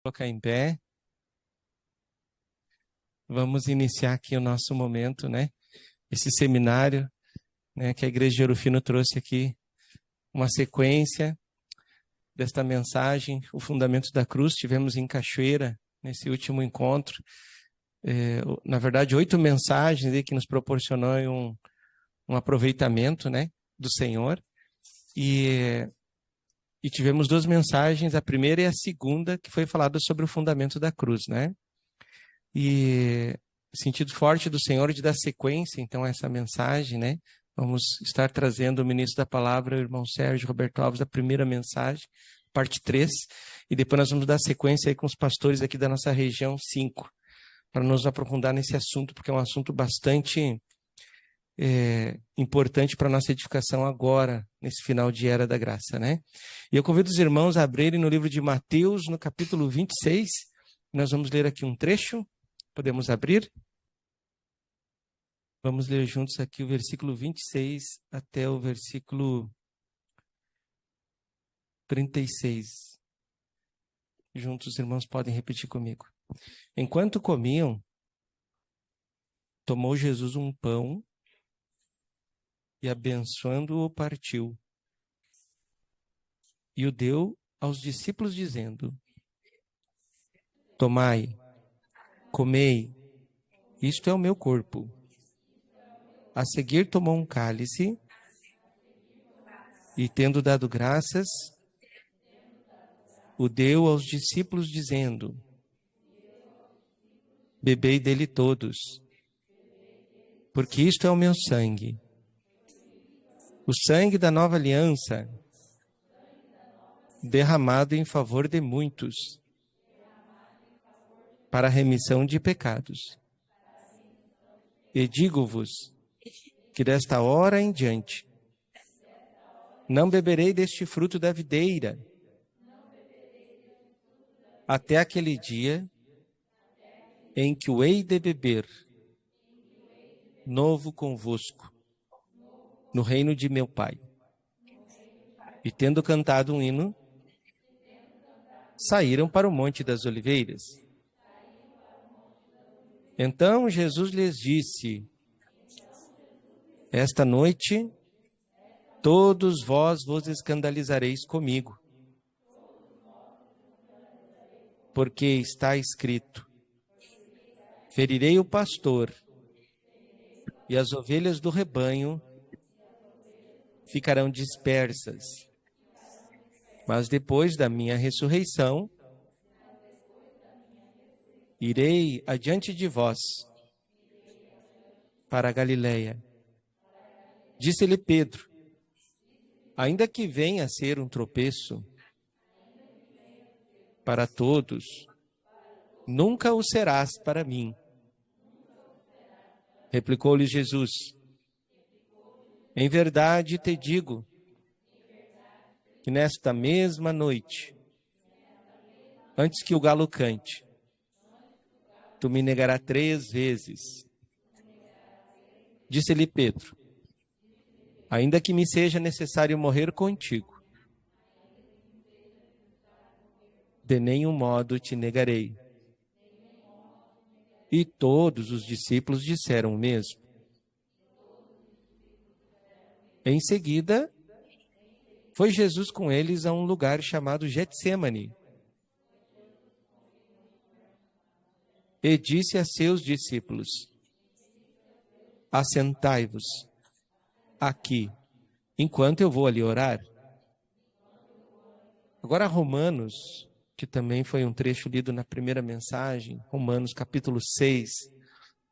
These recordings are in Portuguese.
Colocar em pé. Vamos iniciar aqui o nosso momento, né? Esse seminário, né, que a Igreja de Ouro Fino trouxe aqui, uma sequência desta mensagem, o Fundamento da Cruz. Tivemos em Cachoeira, nesse último encontro, na verdade, 8 mensagens aí que nos proporcionou um aproveitamento, né, do Senhor. E tivemos 2 mensagens, a primeira e a segunda, que foi falada sobre o fundamento da cruz, né? E sentido forte do Senhor de dar sequência, então, a essa mensagem, né? Vamos estar trazendo o ministro da palavra, o irmão Sérgio Roberto Alves, da primeira mensagem, parte 3, e depois nós vamos dar sequência aí com os pastores aqui da nossa região, 5, para nos aprofundar nesse assunto, porque é um assunto bastante importante para a nossa edificação agora, nesse final de Era da Graça, né? E eu convido os irmãos a abrirem no livro de Mateus, no capítulo 26, nós vamos ler aqui um trecho. Podemos abrir? Vamos ler juntos aqui o versículo 26 até o versículo 36. Juntos os irmãos podem repetir comigo. Enquanto comiam, tomou Jesus um pão e, abençoando-o, partiu. E o deu aos discípulos, dizendo: Tomai, comei, isto é o meu corpo. A seguir tomou um cálice e, tendo dado graças, o deu aos discípulos, dizendo: Bebei dele todos, porque isto é o meu sangue, o sangue da nova aliança, derramado em favor de muitos, para a remissão de pecados. E digo-vos que desta hora em diante não beberei deste fruto da videira, até aquele dia em que o hei de beber novo convosco no reino de meu Pai. E tendo cantado um hino, saíram para o Monte das Oliveiras. Então Jesus lhes disse: Esta noite todos vós vos escandalizareis comigo, porque está escrito: Ferirei o pastor, e as ovelhas do rebanho ficarão dispersas. Mas depois da minha ressurreição, irei adiante de vós para a Galileia. Disse-lhe Pedro: Ainda que venha a ser um tropeço para todos, nunca o serás para mim. Replicou-lhe Jesus: Em verdade te digo que nesta mesma noite, antes que o galo cante, tu me negarás 3 vezes. Disse-lhe Pedro: Ainda que me seja necessário morrer contigo, de nenhum modo te negarei. E todos os discípulos disseram o mesmo. Em seguida, foi Jesus com eles a um lugar chamado Getsêmani, e disse a seus discípulos: Assentai-vos aqui, enquanto eu vou ali orar. Agora Romanos, que também foi um trecho lido na primeira mensagem, Romanos capítulo 6,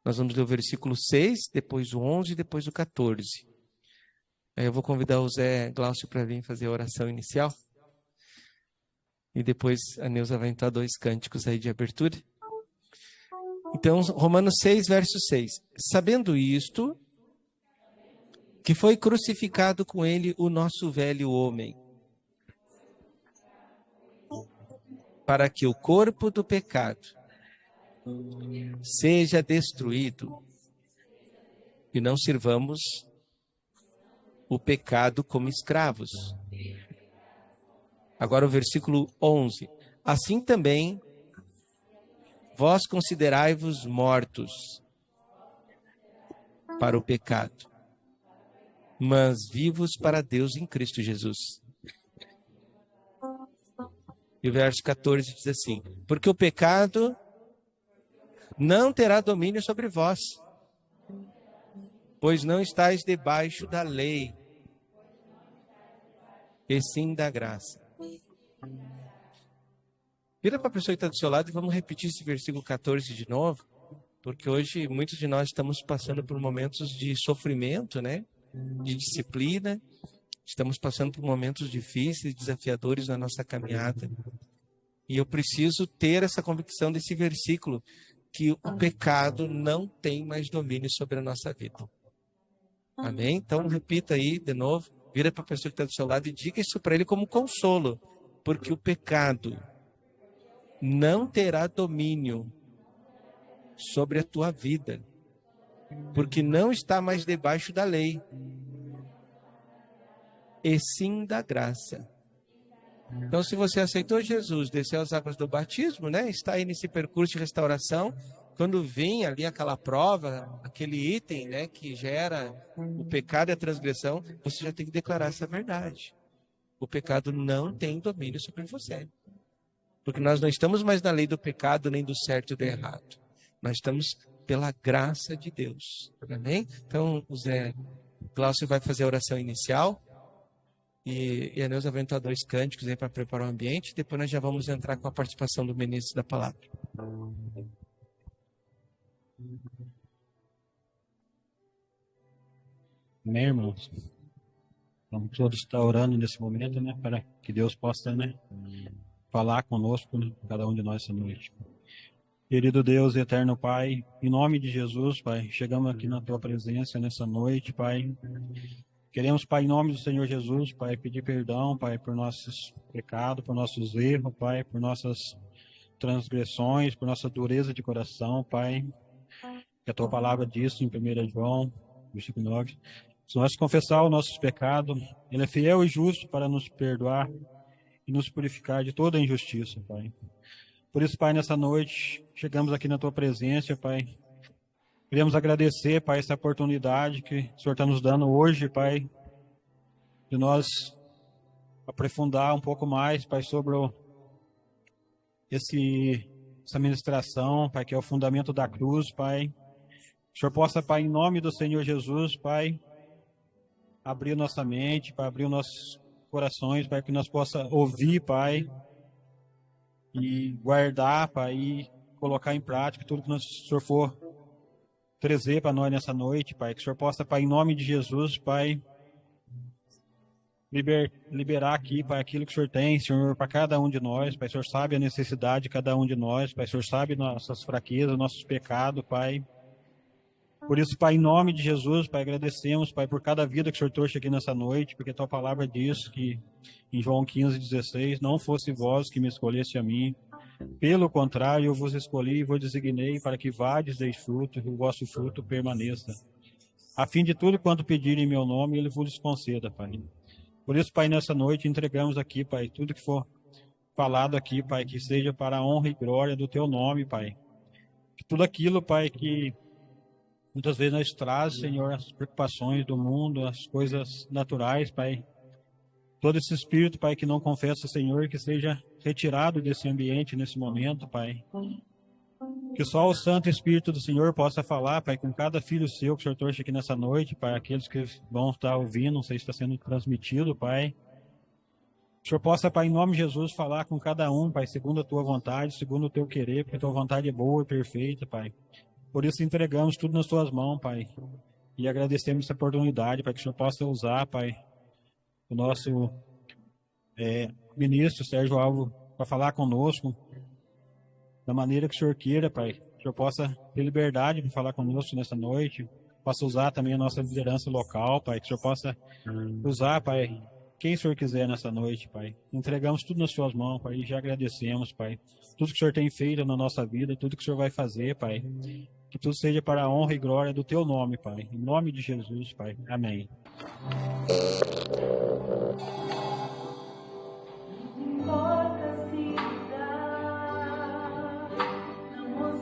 nós vamos ler o versículo 6, depois o 11 e depois o 14. Aí eu vou convidar o Zé Glaucio para vir fazer a oração inicial. E depois a Neuza vai entrar 2 cânticos aí de abertura. Então, Romanos 6, verso 6. Sabendo isto, que foi crucificado com ele o nosso velho homem, para que o corpo do pecado seja destruído e não sirvamos o pecado como escravos. Agora o versículo 11. Assim também Vós considerai-vos mortos para o pecado, mas vivos para Deus em Cristo Jesus. E o verso 14 diz assim: porque o pecado não terá domínio sobre vós, pois não estáis debaixo da lei, e sim da graça. Vira para a pessoa que está do seu lado e vamos repetir esse versículo 14 de novo, porque hoje muitos de nós estamos passando por momentos de sofrimento, né? De disciplina, estamos passando por momentos difíceis, desafiadores na nossa caminhada. E eu preciso ter essa convicção desse versículo, que o pecado não tem mais domínio sobre a nossa vida. Amém? Então repita aí de novo, vira para a pessoa que está do seu lado e diga isso para ele como consolo, porque o pecado não terá domínio sobre a tua vida, porque não está mais debaixo da lei, e sim da graça. Então, se você aceitou Jesus, desceu as águas do batismo, né? Está aí nesse percurso de restauração. Quando vem ali aquela prova, aquele item, né, que gera o pecado e a transgressão, você já tem que declarar essa verdade. O pecado não tem domínio sobre você. Porque nós não estamos mais na lei do pecado, nem do certo e do errado. Nós estamos pela graça de Deus. Amém? Então, o Zé Glaucio vai fazer a oração inicial. E a Neuza vai entrar 2 cânticos aí para preparar o ambiente. Depois nós já vamos entrar com a participação do ministro da palavra. Amém, irmãos? Vamos todos estar orando nesse momento, né? Para que Deus possa, né? Falar conosco, né, cada um de nós essa noite. Querido Deus e eterno Pai, em nome de Jesus, Pai, chegamos aqui na Tua presença nessa noite, Pai. Queremos, Pai, em nome do Senhor Jesus, Pai, pedir perdão, Pai, por nossos pecados, por nossos erros, Pai, por nossas transgressões, por nossa dureza de coração, Pai. Que a Tua palavra diz em 1 João, versículo 9, se nós confessar os nossos pecados, Ele é fiel e justo para nos perdoar e nos purificar de toda injustiça, Pai. Por isso, Pai, nessa noite, chegamos aqui na Tua presença, Pai. Queremos agradecer, Pai, essa oportunidade que o Senhor está nos dando hoje, Pai, de nós aprofundar um pouco mais, Pai, sobre essa ministração, Pai, que é o fundamento da cruz, Pai. Que o Senhor possa, Pai, em nome do Senhor Jesus, Pai, abrir nossa mente, Pai, abrir nossos corações, Pai, que nós possa ouvir, Pai, e guardar, Pai, e colocar em prática tudo que o Senhor for trazer para nós nessa noite, Pai. Que o Senhor possa, Pai, em nome de Jesus, Pai, liberar aqui, Pai, aquilo que o Senhor tem, Senhor, para cada um de nós, Pai. O Senhor sabe a necessidade de cada um de nós, Pai. O Senhor sabe nossas fraquezas, nossos pecados, Pai. Por isso, Pai, em nome de Jesus, Pai, agradecemos, Pai, por cada vida que o Senhor trouxe aqui nessa noite, porque a Tua palavra diz que, em João 15:16, não fosse vós que me escolhesse a mim, pelo contrário, eu vos escolhi e vos designei para que vades, deis fruto, e o vosso fruto permaneça. A fim de tudo quanto pedirem em meu nome, Ele vos conceda, Pai. Por isso, Pai, nessa noite entregamos aqui, Pai, tudo que for falado aqui, Pai, que seja para a honra e glória do Teu nome, Pai. Que tudo aquilo, Pai, que muitas vezes nós traz, Senhor, as preocupações do mundo, as coisas naturais, Pai. Todo esse espírito, Pai, que não confessa, Senhor, que seja retirado desse ambiente nesse momento, Pai. Que só o Santo Espírito do Senhor possa falar, Pai, com cada filho seu que o Senhor trouxe aqui nessa noite, Pai, aqueles que vão estar ouvindo, não sei se está sendo transmitido, Pai. Que o Senhor possa, Pai, em nome de Jesus, falar com cada um, Pai, segundo a Tua vontade, segundo o Teu querer, porque a Tua vontade é boa e perfeita, Pai. Por isso entregamos tudo nas Tuas mãos, Pai. E agradecemos essa oportunidade, Pai, que o Senhor possa usar, Pai, o nosso ministro Sérgio Alvo para falar conosco da maneira que o Senhor queira, Pai. Que o Senhor possa ter liberdade de falar conosco nessa noite. Possa usar também a nossa liderança local, Pai. Que o Senhor possa usar, Pai, quem o Senhor quiser nessa noite, Pai. Entregamos tudo nas Suas mãos, Pai, e já agradecemos, Pai. Tudo que o Senhor tem feito na nossa vida, tudo que o Senhor vai fazer, Pai. Que tudo seja para a honra e glória do Teu nome, Pai. Em nome de Jesus, Pai. Amém. Importa se dá, não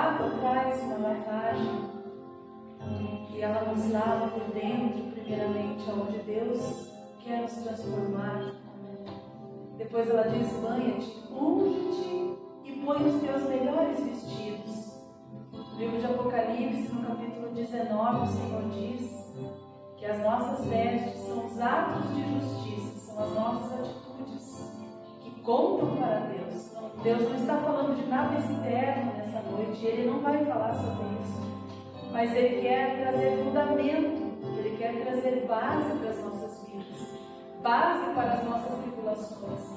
água traz uma lavagem, que ela nos lava por dentro, primeiramente, aonde Deus quer nos transformar. Depois ela diz: banha-te, unge-te e põe os teus melhores vestidos. No livro de Apocalipse, no capítulo 19, o Senhor diz que as nossas vestes são os atos de justiça, são as nossas atitudes que contam para Deus. Deus não está falando de nada externo nessa noite, Ele não vai falar sobre isso, mas Ele quer trazer fundamento, Ele quer trazer base para as nossas vidas, base para as nossas tribulações.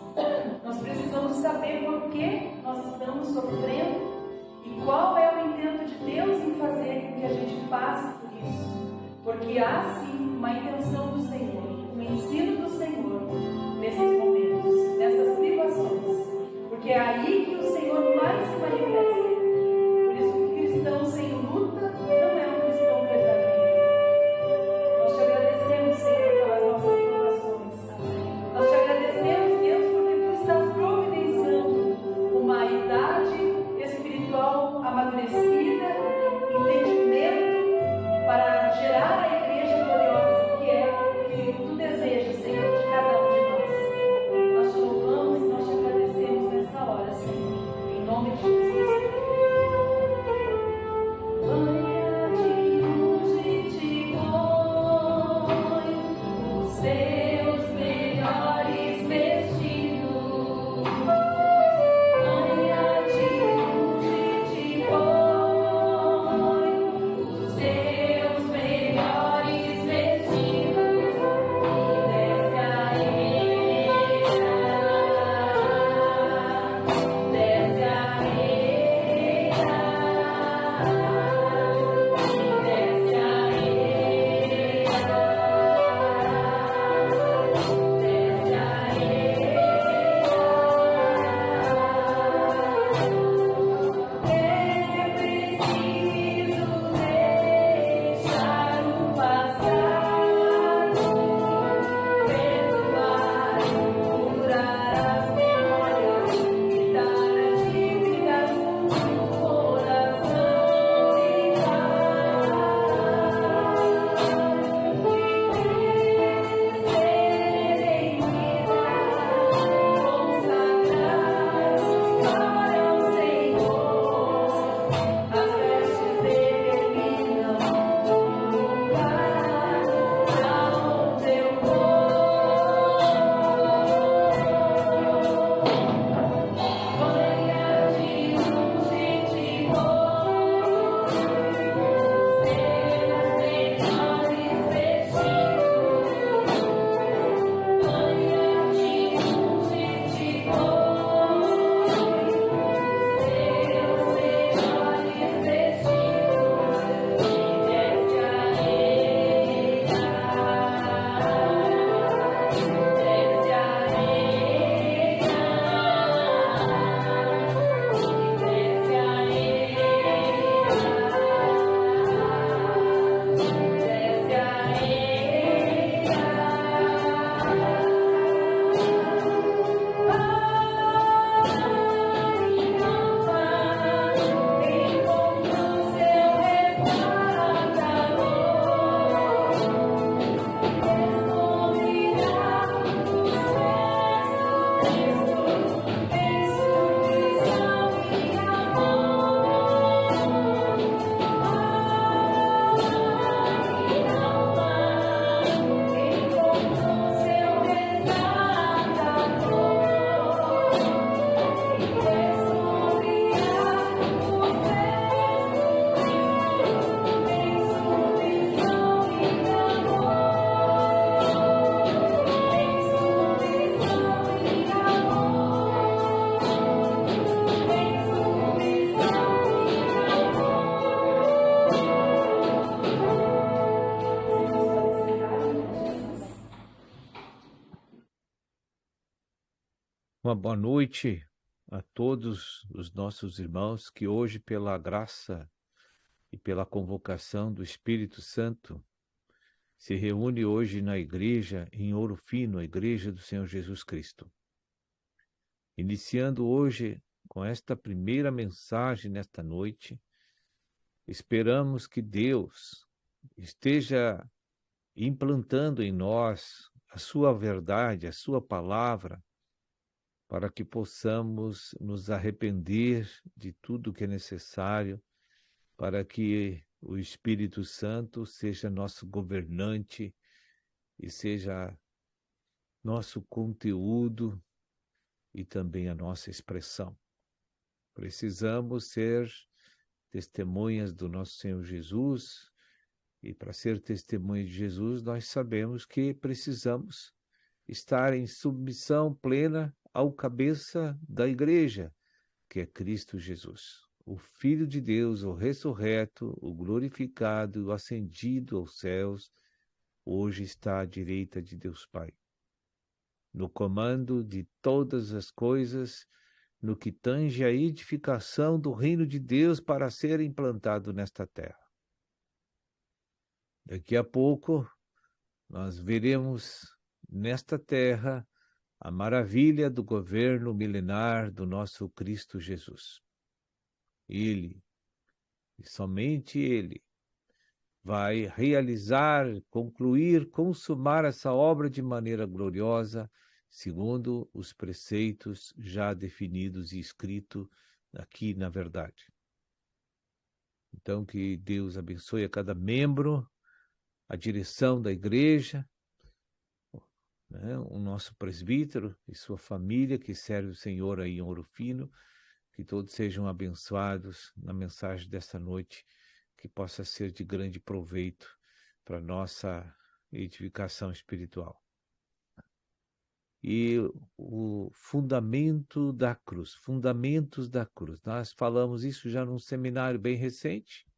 Nós precisamos saber por que nós estamos sofrendo e qual é o intento de Deus em fazer com que a gente passe por isso. Porque há sim uma intenção do Senhor, um ensino do Senhor nesses momentos, nessas privações. Porque é aí que o Senhor mais se manifesta. Por isso que o cristão sem luta não é um cristão verdadeiro. Nós te agradecemos, Senhor, pelas nossas provações. Nós te agradecemos, Deus, porque Tu estás providenciando uma idade espiritual amadurecida, entendimento, para gerar a igreja gloriosa que é o que Tu desejas, Senhor, de cada um de nós. Nós te louvamos e nós te agradecemos nessa hora, Senhor, em nome de Jesus. Banha-te, unge-te, põe os teus melhores vestidos. Banha-te, unge-te, põe os teus melhores vestidos e desce a eira, desce a eira, desce a É preciso deixar o passado, perdoar, curar as memórias, quitar as dívidas do coração e crescer em vida, consagrados para o Senhor. As vestes determinam o lugar aonde eu vou. Banha-te, unge-te, põe os teus melhores vestidos. Banha-te, unge-te, põe os teus melhores vestidos e desce a eira, desce a eira, desce a Uma boa noite a todos os nossos irmãos que hoje, pela graça e pela convocação do Espírito Santo, se reúne hoje na igreja em Ouro Fino, a igreja do Senhor Jesus Cristo. Iniciando hoje com esta primeira mensagem nesta noite, esperamos que Deus esteja implantando em nós a sua verdade, a sua palavra, para que possamos nos arrepender de tudo que é necessário, para que o Espírito Santo seja nosso governante e seja nosso conteúdo e também a nossa expressão. Precisamos ser testemunhas do nosso Senhor Jesus, e para ser testemunha de Jesus, nós sabemos que precisamos estar em submissão plena ao cabeça da igreja, que é Cristo Jesus, o Filho de Deus, o ressurreto, o glorificado, o ascendido aos céus, hoje está à direita de Deus Pai, no comando de todas as coisas, no que tange a edificação do reino de Deus para ser implantado nesta terra. Daqui a pouco, nós veremos nesta terra a maravilha do governo milenar do nosso Cristo Jesus. Ele, e somente Ele, vai realizar, concluir, consumar essa obra de maneira gloriosa, segundo os preceitos já definidos e escritos aqui na verdade. Então, que Deus abençoe a cada membro, a direção da igreja, né, o nosso presbítero e sua família que serve o Senhor aí em Ouro Fino, que todos sejam abençoados na mensagem desta noite, que possa ser de grande proveito para a nossa edificação espiritual. E o fundamento da cruz, fundamentos da cruz. Nós falamos isso já num seminário bem recente,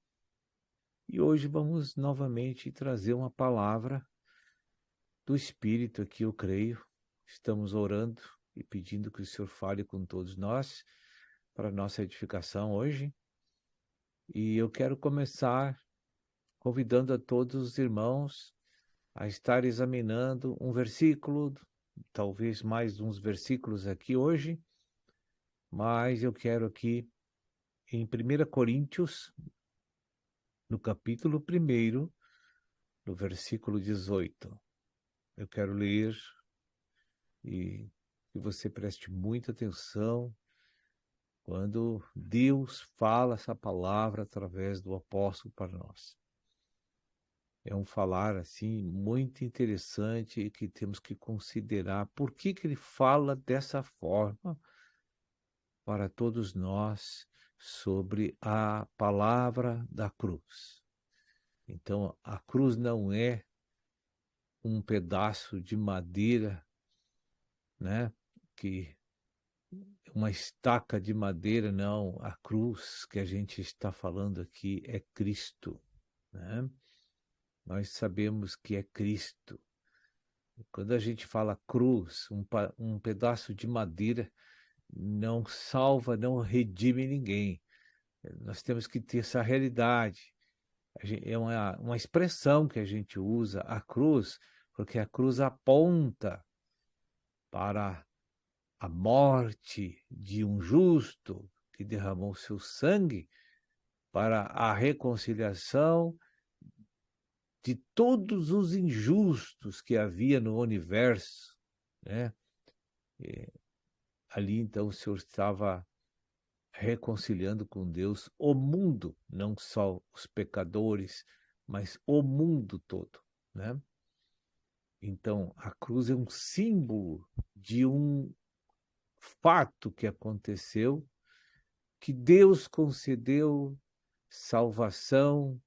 e hoje vamos novamente trazer uma palavra do Espírito aqui, eu creio. Estamos orando e pedindo que o Senhor fale com todos nós para a nossa edificação hoje. E eu quero começar convidando a todos os irmãos a estar examinando um versículo, talvez mais uns versículos aqui hoje, mas eu quero aqui em 1 Coríntios, no capítulo 1, no versículo 18. Eu quero ler e que você preste muita atenção quando Deus fala essa palavra através do apóstolo para nós. É um falar assim muito interessante e que temos que considerar por que ele fala dessa forma para todos nós sobre a palavra da cruz. Então, a cruz não é um pedaço de madeira, né, que uma estaca de madeira, não. A cruz que a gente está falando aqui é Cristo, né? Nós sabemos que é Cristo. Quando a gente fala cruz, um pedaço de madeira não salva, não redime ninguém. Nós temos que ter essa realidade. É uma expressão que a gente usa, a cruz, porque a cruz aponta para a morte de um justo que derramou seu sangue para a reconciliação de todos os injustos que havia no universo, né? Ali então o Senhor estava reconciliando com Deus o mundo, não só os pecadores, mas o mundo todo, né? Então a cruz é um símbolo de um fato que aconteceu, que Deus concedeu salvação,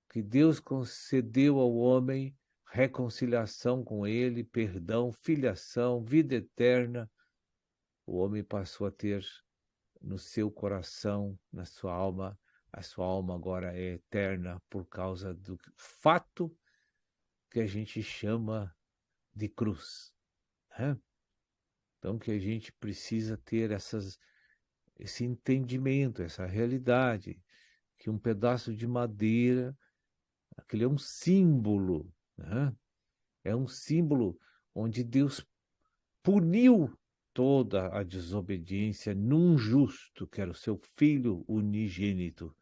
que Deus concedeu ao homem reconciliação com ele, perdão, filiação, vida eterna. O homem passou a ter no seu coração, na sua alma, a sua alma agora é eterna por causa do fato que a gente chama de cruz, né? Então que a gente precisa ter esse entendimento, essa realidade, que um pedaço de madeira, aquele é um símbolo, né? É um símbolo onde Deus puniu toda a desobediência num justo, que era o seu filho unigênito.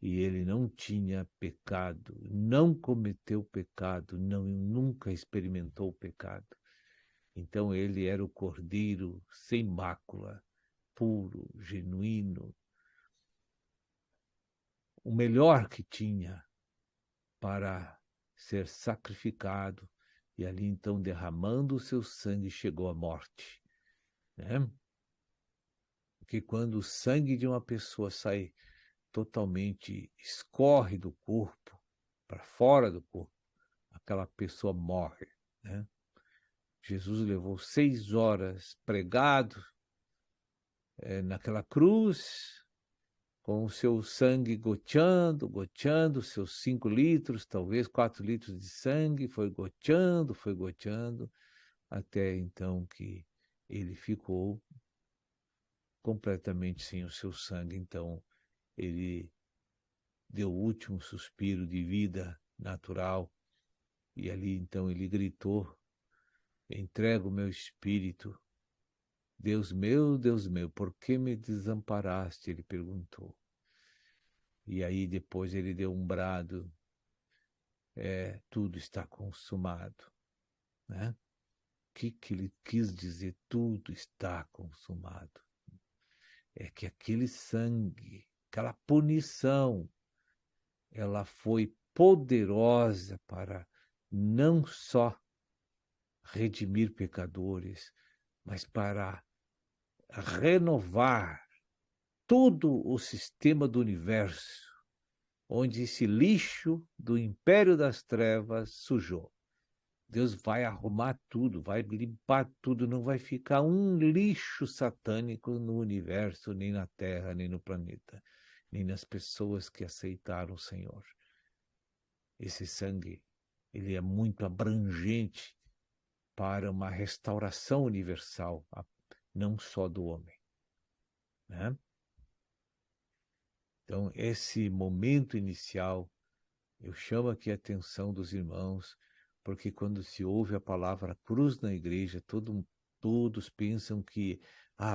e ele não tinha pecado, não cometeu pecado, nunca experimentou o pecado. Então ele era o cordeiro sem mácula, puro, genuíno, o melhor que tinha para ser sacrificado, e ali então, derramando o seu sangue, chegou à morte, né? Porque quando o sangue de uma pessoa sai totalmente, escorre do corpo, para fora do corpo, aquela pessoa morre, né? Jesus levou 6 horas pregado naquela cruz, com o seu sangue goteando, seus 5 litros, talvez 4 litros de sangue, foi goteando, até então que ele ficou completamente sem o seu sangue. Então, ele deu o último suspiro de vida natural, e ali então ele gritou: entrego o meu espírito. Deus meu, por que me desamparaste? Ele perguntou. E aí depois ele deu um brado: tudo está consumado, né? O que ele quis dizer? Tudo está consumado. É que aquele sangue, aquela punição, ela foi poderosa para não só redimir pecadores, mas para renovar todo o sistema do universo, onde esse lixo do império das trevas sujou. Deus vai arrumar tudo, vai limpar tudo, não vai ficar um lixo satânico no universo, nem na Terra, nem no planeta, nem nas pessoas que aceitaram o Senhor. Esse sangue, ele é muito abrangente para uma restauração universal, não só do homem, né? Então, esse momento inicial, eu chamo aqui a atenção dos irmãos, porque quando se ouve a palavra cruz na igreja, todos pensam que,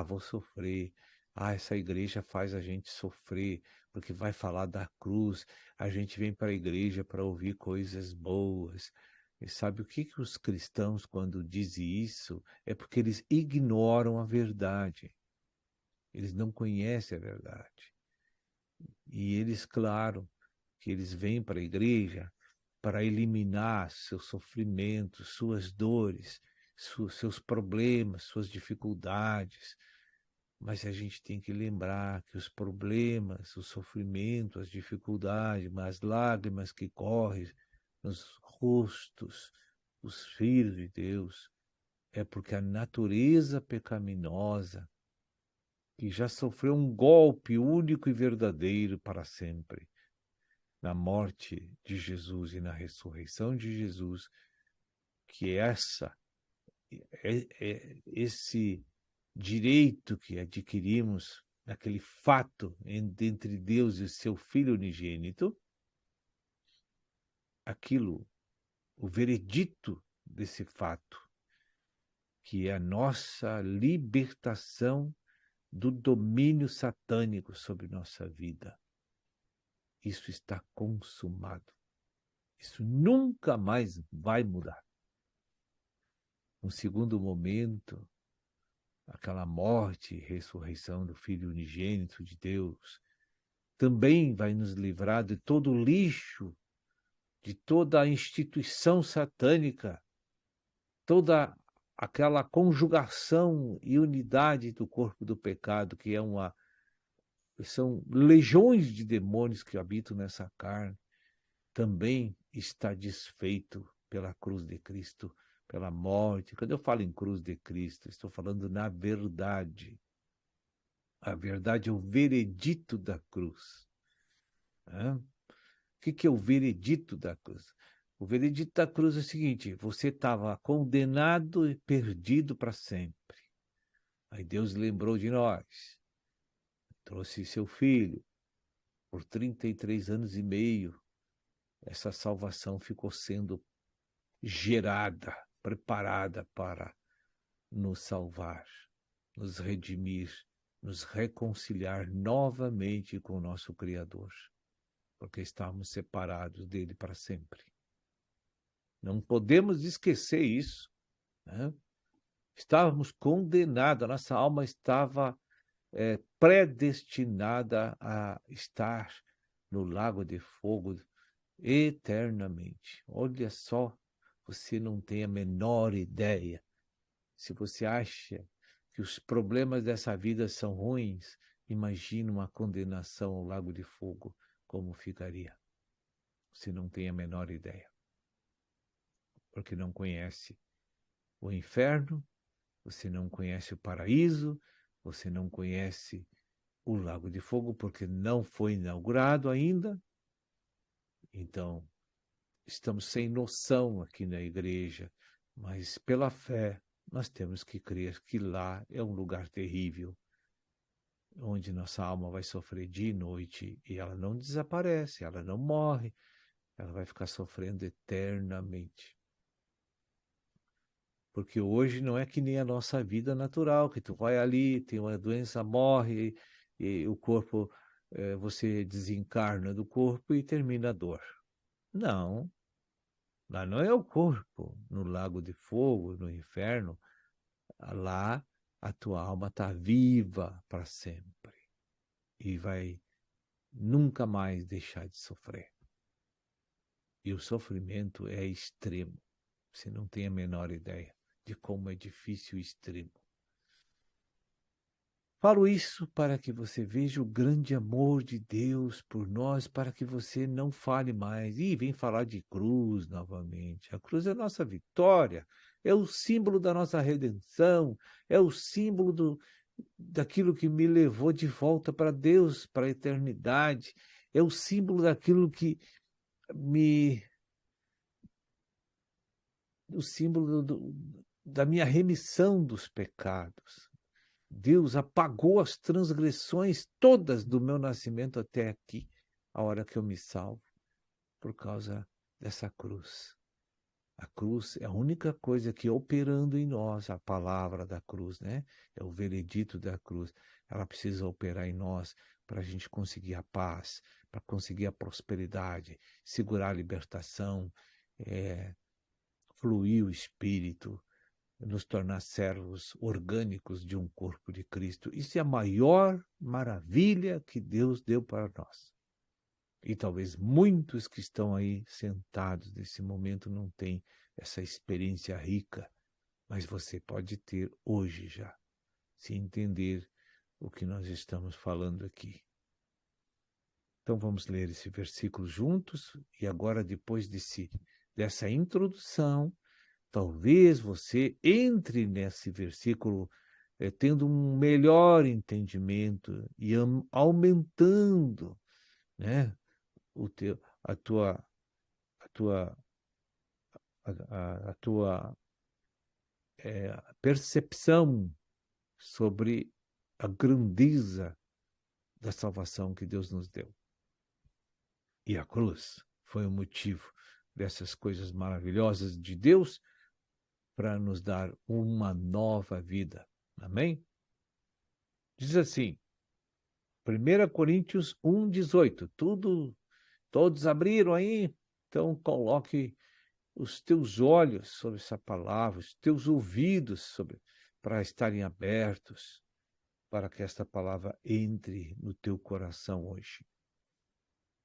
vou sofrer, essa igreja faz a gente sofrer, porque vai falar da cruz, a gente vem para a igreja para ouvir coisas boas. E sabe o que os cristãos, quando dizem isso, é porque eles ignoram a verdade. Eles não conhecem a verdade. E eles, claro, que eles vêm para a igreja para eliminar seus sofrimentos, suas dores, seus problemas, suas dificuldades. Mas a gente tem que lembrar que os problemas, o sofrimento, as dificuldades, as lágrimas que correm nos rostos dos filhos de Deus, é porque a natureza pecaminosa, que já sofreu um golpe único e verdadeiro para sempre, na morte de Jesus e na ressurreição de Jesus, que esse direito que adquirimos naquele fato entre Deus e seu Filho unigênito, aquilo, o veredito desse fato, que é a nossa libertação do domínio satânico sobre nossa vida. Isso está consumado. Isso nunca mais vai mudar. Um segundo momento, aquela morte e ressurreição do Filho unigênito de Deus, também vai nos livrar de todo o lixo, de toda a instituição satânica, toda aquela conjugação e unidade do corpo do pecado, que são legiões de demônios que habitam nessa carne, também está desfeito pela cruz de Cristo, pela morte. Quando eu falo em cruz de Cristo, estou falando na verdade. A verdade é o veredito da cruz. O que é o veredito da cruz? O veredito da cruz é o seguinte: você estava condenado e perdido para sempre. Aí Deus lembrou de nós, trouxe seu filho. Por 33 anos e meio, essa salvação ficou sendo gerada, preparada para nos salvar, nos redimir, nos reconciliar novamente com o nosso Criador. porque estávamos separados dele para sempre. Não podemos esquecer isso, né? Estávamos condenados, a nossa alma estava predestinada a estar no lago de fogo eternamente. Olha só, você não tem a menor ideia. Se você acha que os problemas dessa vida são ruins, imagine uma condenação ao lago de fogo, como ficaria. Você não tem a menor ideia. Porque não conhece o inferno, você não conhece o paraíso, você não conhece o lago de fogo, porque não foi inaugurado ainda. Então, estamos sem noção aqui na igreja, mas pela fé nós temos que crer que lá é um lugar terrível, onde nossa alma vai sofrer dia e noite, e ela não desaparece, ela não morre, ela vai ficar sofrendo eternamente. Porque hoje não é que nem a nossa vida natural, que tu vai ali, tem uma doença, morre, e o corpo, você desencarna do corpo e termina a dor. Não, lá não é o corpo, no lago de fogo, no inferno, lá a tua alma está viva para sempre e vai nunca mais deixar de sofrer. E o sofrimento é extremo, você não tem a menor ideia de como é difícil e extremo. Falo isso para que você veja o grande amor de Deus por nós, para que você não fale mais. E vem falar de cruz novamente. A cruz é a nossa vitória, é o símbolo da nossa redenção, é o símbolo daquilo que me levou de volta para Deus, para a eternidade, é o símbolo daquilo que o símbolo da minha remissão dos pecados. Deus apagou as transgressões todas do meu nascimento até aqui, a hora que eu me salvo, por causa dessa cruz. A cruz é a única coisa que operando em nós, a palavra da cruz, né? É o veredito da cruz. Ela precisa operar em nós para a gente conseguir a paz, para conseguir a prosperidade, segurar a libertação, fluir o Espírito, nos tornar servos orgânicos de um corpo de Cristo. Isso é a maior maravilha que Deus deu para nós. E talvez muitos que estão aí sentados nesse momento não tenham essa experiência rica, mas você pode ter hoje já, se entender o que nós estamos falando aqui. Então vamos ler esse versículo juntos, e agora, depois dessa introdução, talvez você entre nesse versículo tendo um melhor entendimento e aumentando, né, a tua percepção sobre a grandeza da salvação que Deus nos deu. E a cruz foi o motivo dessas coisas maravilhosas de Deus para nos dar uma nova vida. Amém? Diz assim, 1 Coríntios 1,18. Todos abriram aí? Então coloque os teus olhos sobre essa palavra, os teus ouvidos para estarem abertos, para que esta palavra entre no teu coração hoje.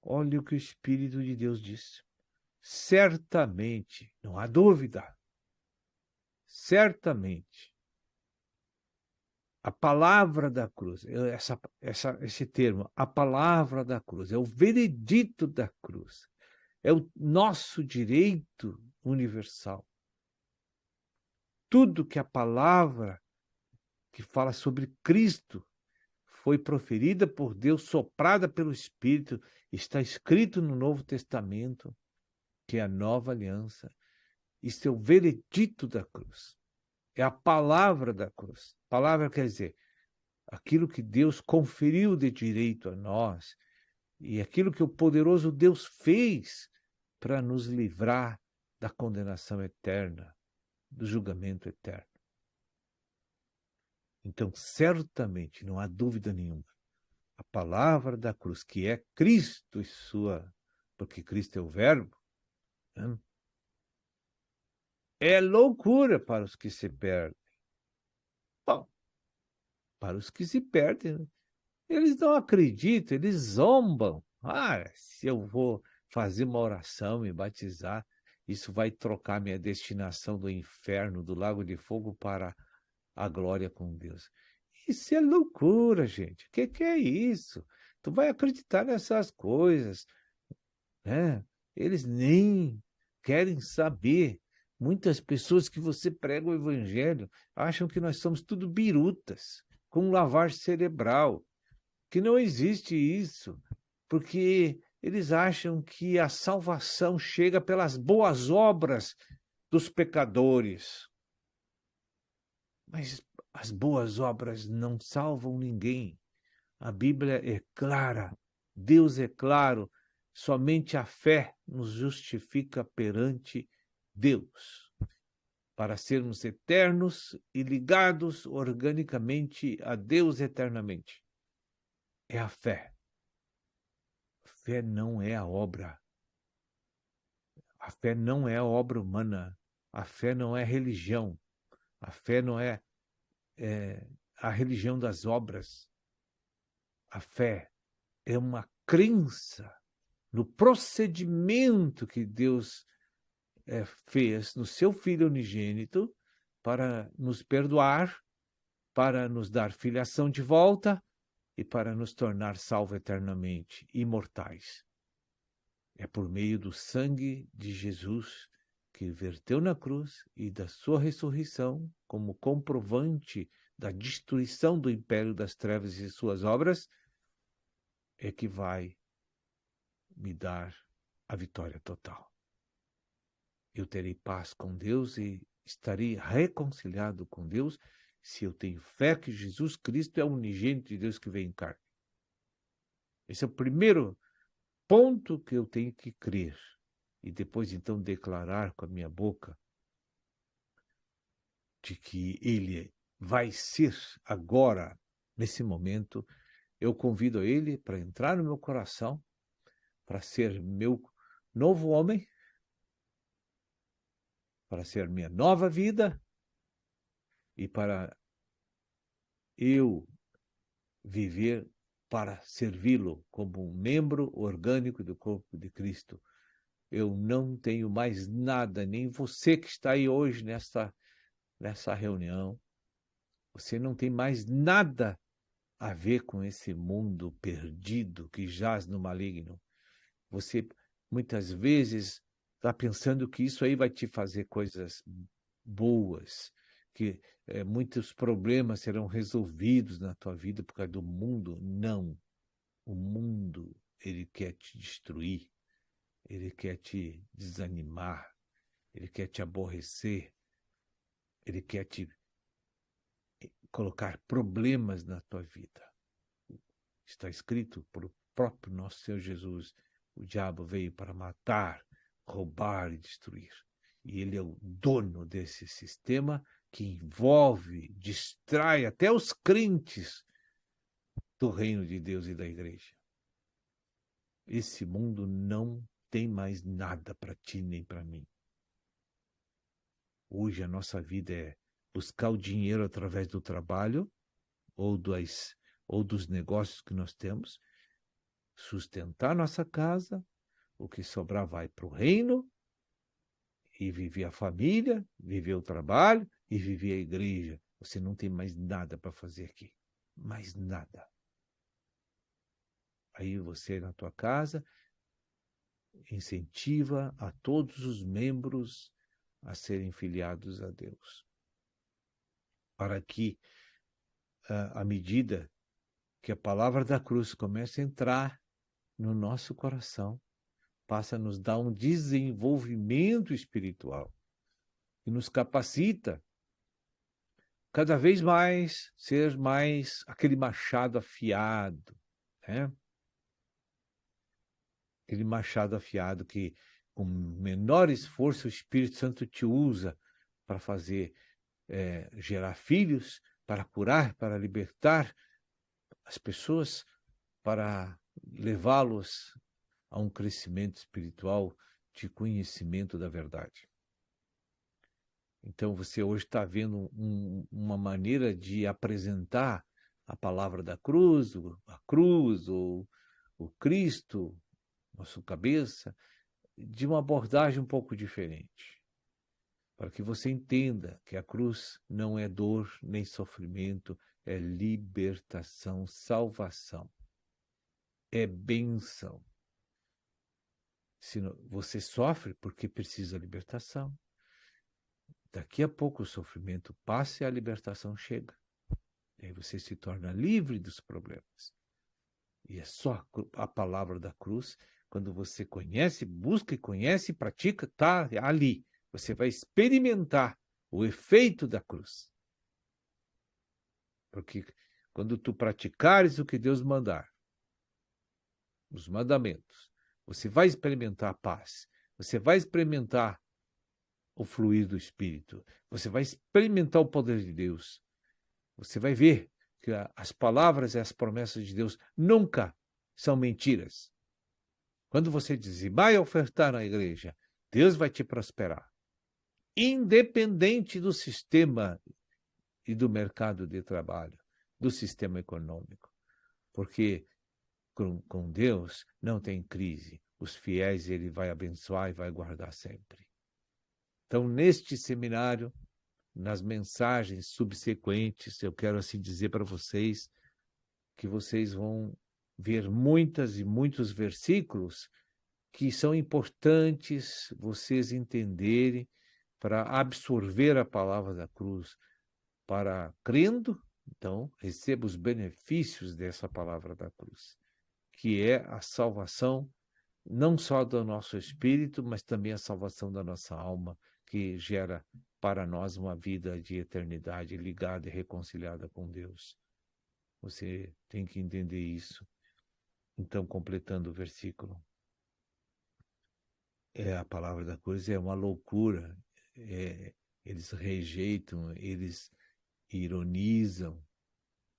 Olha o que o Espírito de Deus diz. Certamente, não há dúvida, certamente, a palavra da cruz, esse termo, a palavra da cruz, é o veredito da cruz, é o nosso direito universal. Tudo que a palavra que fala sobre Cristo foi proferida por Deus, soprada pelo Espírito, está escrito no Novo Testamento, que é a nova aliança. Isso é o veredito da cruz. É a palavra da cruz. Palavra quer dizer aquilo que Deus conferiu de direito a nós e aquilo que o poderoso Deus fez para nos livrar da condenação eterna, do julgamento eterno. Então, certamente, não há dúvida nenhuma, a palavra da cruz, que é Cristo e sua, porque Cristo é o Verbo, né? É loucura para os que se perdem. Bom, para os que se perdem, eles não acreditam, eles zombam. Ah, se eu vou fazer uma oração, me batizar, isso vai trocar minha destinação do inferno, do lago de fogo, para a glória com Deus. Isso é loucura, gente. O que é isso? Tu vai acreditar nessas coisas, né? Eles nem querem saber. Muitas pessoas que você prega o evangelho acham que nós somos tudo birutas, com lavagem cerebral, que não existe isso, porque eles acham que a salvação chega pelas boas obras dos pecadores. Mas as boas obras não salvam ninguém. A Bíblia é clara, Deus é claro, somente a fé nos justifica perante Deus, para sermos eternos e ligados organicamente a Deus eternamente. É a fé. A fé não é a obra. A fé não é a obra humana. A fé não é religião. A fé não é a religião das obras. A fé é uma crença no procedimento que Deus fez no seu Filho unigênito para nos perdoar, para nos dar filiação de volta e para nos tornar salvos eternamente, imortais. É por meio do sangue de Jesus que verteu na cruz e da sua ressurreição como comprovante da destruição do império das trevas e suas obras, é que vai me dar a vitória total. Eu terei paz com Deus e estarei reconciliado com Deus se eu tenho fé que Jesus Cristo é o unigênito de Deus que vem em carne. Esse é o primeiro ponto que eu tenho que crer. E depois, então, declarar com a minha boca de que Ele vai ser agora, nesse momento. Eu convido a Ele para entrar no meu coração, para ser meu novo homem, para ser minha nova vida e para eu viver para servi-lo como um membro orgânico do corpo de Cristo. Eu não tenho mais nada, nem você que está aí hoje nessa reunião, você não tem mais nada a ver com esse mundo perdido que jaz no maligno. Você muitas vezes está pensando que isso aí vai te fazer coisas boas, que muitos problemas serão resolvidos na tua vida por causa do mundo. Não. O mundo, ele quer te destruir, ele quer te desanimar, ele quer te aborrecer, ele quer te colocar problemas na tua vida. Está escrito por o próprio nosso Senhor Jesus: o diabo veio para matar, roubar e destruir. E ele é o dono desse sistema que envolve, distrai até os crentes do reino de Deus e da igreja. Esse mundo não tem mais nada para ti nem para mim. Hoje a nossa vida é buscar o dinheiro através do trabalho ou dos negócios que nós temos, sustentar nossa casa, o que sobrar vai para o reino, e viver a família, viver o trabalho e viver a igreja. Você não tem mais nada para fazer aqui. Mais nada. Aí você, na tua casa, incentiva a todos os membros a serem filiados a Deus. Para que, à medida que a palavra da cruz começa a entrar no nosso coração, passa a nos dar um desenvolvimento espiritual e nos capacita cada vez mais ser mais aquele machado afiado, né? Aquele machado afiado que, com menor esforço, o Espírito Santo te usa para fazer gerar filhos, para curar, para libertar as pessoas para levá-los a um crescimento espiritual de conhecimento da verdade. Então você hoje está vendo uma maneira de apresentar a palavra da cruz, ou o Cristo, nossa cabeça, de uma abordagem um pouco diferente. Para que você entenda que a cruz não é dor nem sofrimento, é libertação, salvação. É bênção. Se você sofre porque precisa de libertação. Daqui a pouco o sofrimento passa e a libertação chega. E aí você se torna livre dos problemas. E é só a palavra da cruz, quando você conhece, busca e conhece e pratica, está ali. Você vai experimentar o efeito da cruz. Porque quando tu praticares o que Deus mandar, os mandamentos, você vai experimentar a paz, você vai experimentar o fluir do Espírito, você vai experimentar o poder de Deus, você vai ver que as palavras e as promessas de Deus nunca são mentiras. Quando você dizimar e ofertar na igreja, Deus vai te prosperar. Independente do sistema e do mercado de trabalho, do sistema econômico. Porque com Deus não tem crise. Os fiéis ele vai abençoar e vai guardar sempre. Então, neste seminário, nas mensagens subsequentes, eu quero assim dizer para vocês que vocês vão ver muitas e muitos versículos que são importantes vocês entenderem para absorver a palavra da cruz, para crendo, então, receba os benefícios dessa palavra da cruz, que é a salvação não só do nosso espírito, mas também a salvação da nossa alma, que gera para nós uma vida de eternidade ligada e reconciliada com Deus. Você tem que entender isso. Então, completando o versículo, a palavra da cruz é uma loucura. Eles rejeitam, eles ironizam,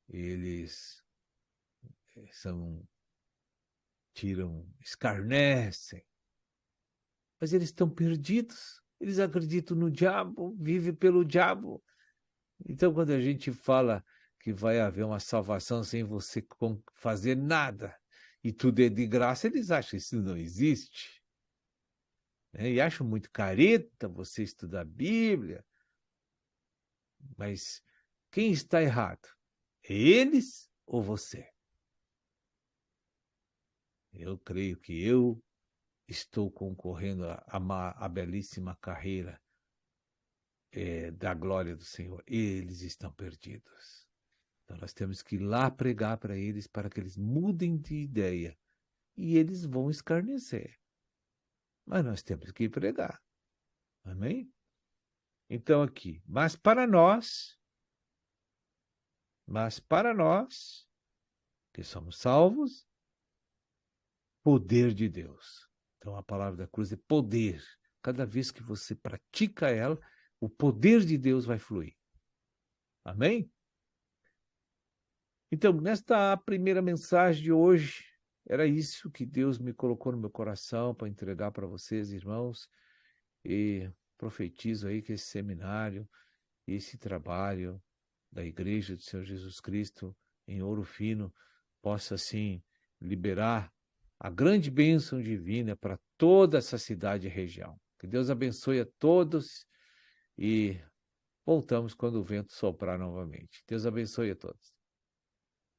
eles escarnecem. Mas eles estão perdidos. Eles acreditam no diabo, vivem pelo diabo. Então, quando a gente fala que vai haver uma salvação sem você fazer nada, e tudo é de graça, eles acham que isso não existe. E acham muito careta você estudar a Bíblia. Mas quem está errado? Eles ou você? Eu creio que eu estou concorrendo a belíssima carreira da glória do Senhor. Eles estão perdidos. Então nós temos que ir lá pregar para eles para que eles mudem de ideia. E eles vão escarnecer. Mas nós temos que ir pregar. Amém? Então aqui, mas para nós que somos salvos, poder de Deus. Então a palavra da cruz é poder. Cada vez que você pratica ela, o poder de Deus vai fluir. Amém? Então, nesta primeira mensagem de hoje, era isso que Deus me colocou no meu coração para entregar para vocês, irmãos. E profetizo aí que esse seminário, esse trabalho da Igreja do Senhor Jesus Cristo em Ouro Fino possa, assim, liberar a grande bênção divina para toda essa cidade e região. Que Deus abençoe a todos e voltamos quando o vento soprar novamente. Deus abençoe a todos.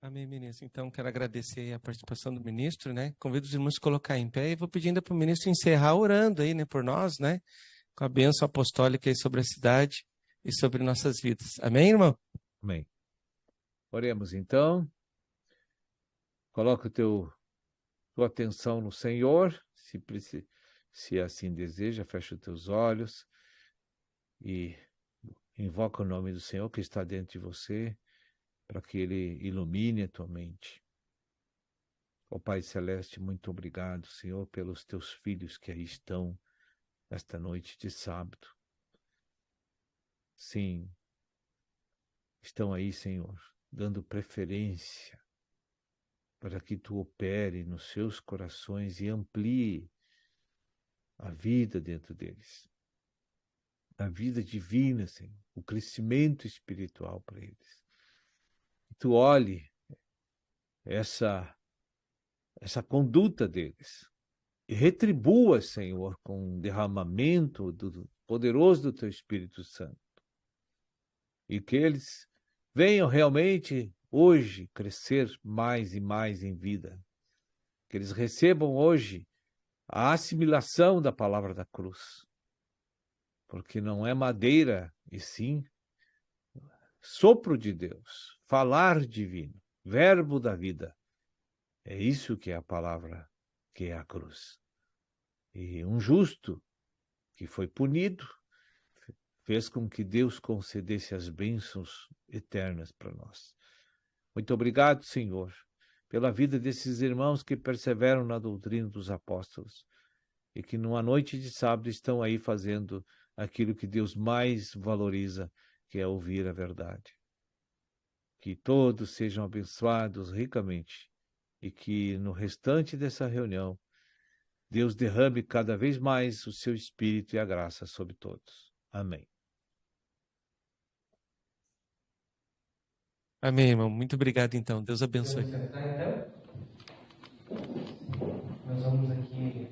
Amém, ministro. Então, quero agradecer a participação do ministro, né? Convido os irmãos a se colocar em pé e vou pedir ainda para o ministro encerrar orando aí, né, por nós, né? Com a bênção apostólica aí sobre a cidade e sobre nossas vidas. Amém, irmão? Amém. Oremos então. Coloca tua atenção no Senhor, se assim deseja, fecha os teus olhos e invoca o nome do Senhor que está dentro de você, para que Ele ilumine a tua mente. Ó Pai Celeste, muito obrigado, Senhor, pelos teus filhos que aí estão esta noite de sábado. Sim, estão aí, Senhor, dando preferência para que tu opere nos seus corações e amplie a vida dentro deles. A vida divina, Senhor, o crescimento espiritual para eles. Tu olhe essa conduta deles e retribua, Senhor, com um derramamento poderoso do Teu Espírito Santo. E que eles venham realmente hoje crescer mais e mais em vida. Que eles recebam hoje a assimilação da palavra da cruz. Porque não é madeira, e sim sopro de Deus, falar divino, verbo da vida. É isso que é a palavra, que é a cruz. E um justo que foi punido fez com que Deus concedesse as bênçãos eternas para nós. Muito obrigado, Senhor, pela vida desses irmãos que perseveram na doutrina dos apóstolos e que numa noite de sábado estão aí fazendo aquilo que Deus mais valoriza, que é ouvir a verdade. Que todos sejam abençoados ricamente e que no restante dessa reunião Deus derrame cada vez mais o seu Espírito e a graça sobre todos. Amém. Amém, irmão. Muito obrigado, então. Deus abençoe. Vamos sentar, então? Nós vamos aqui,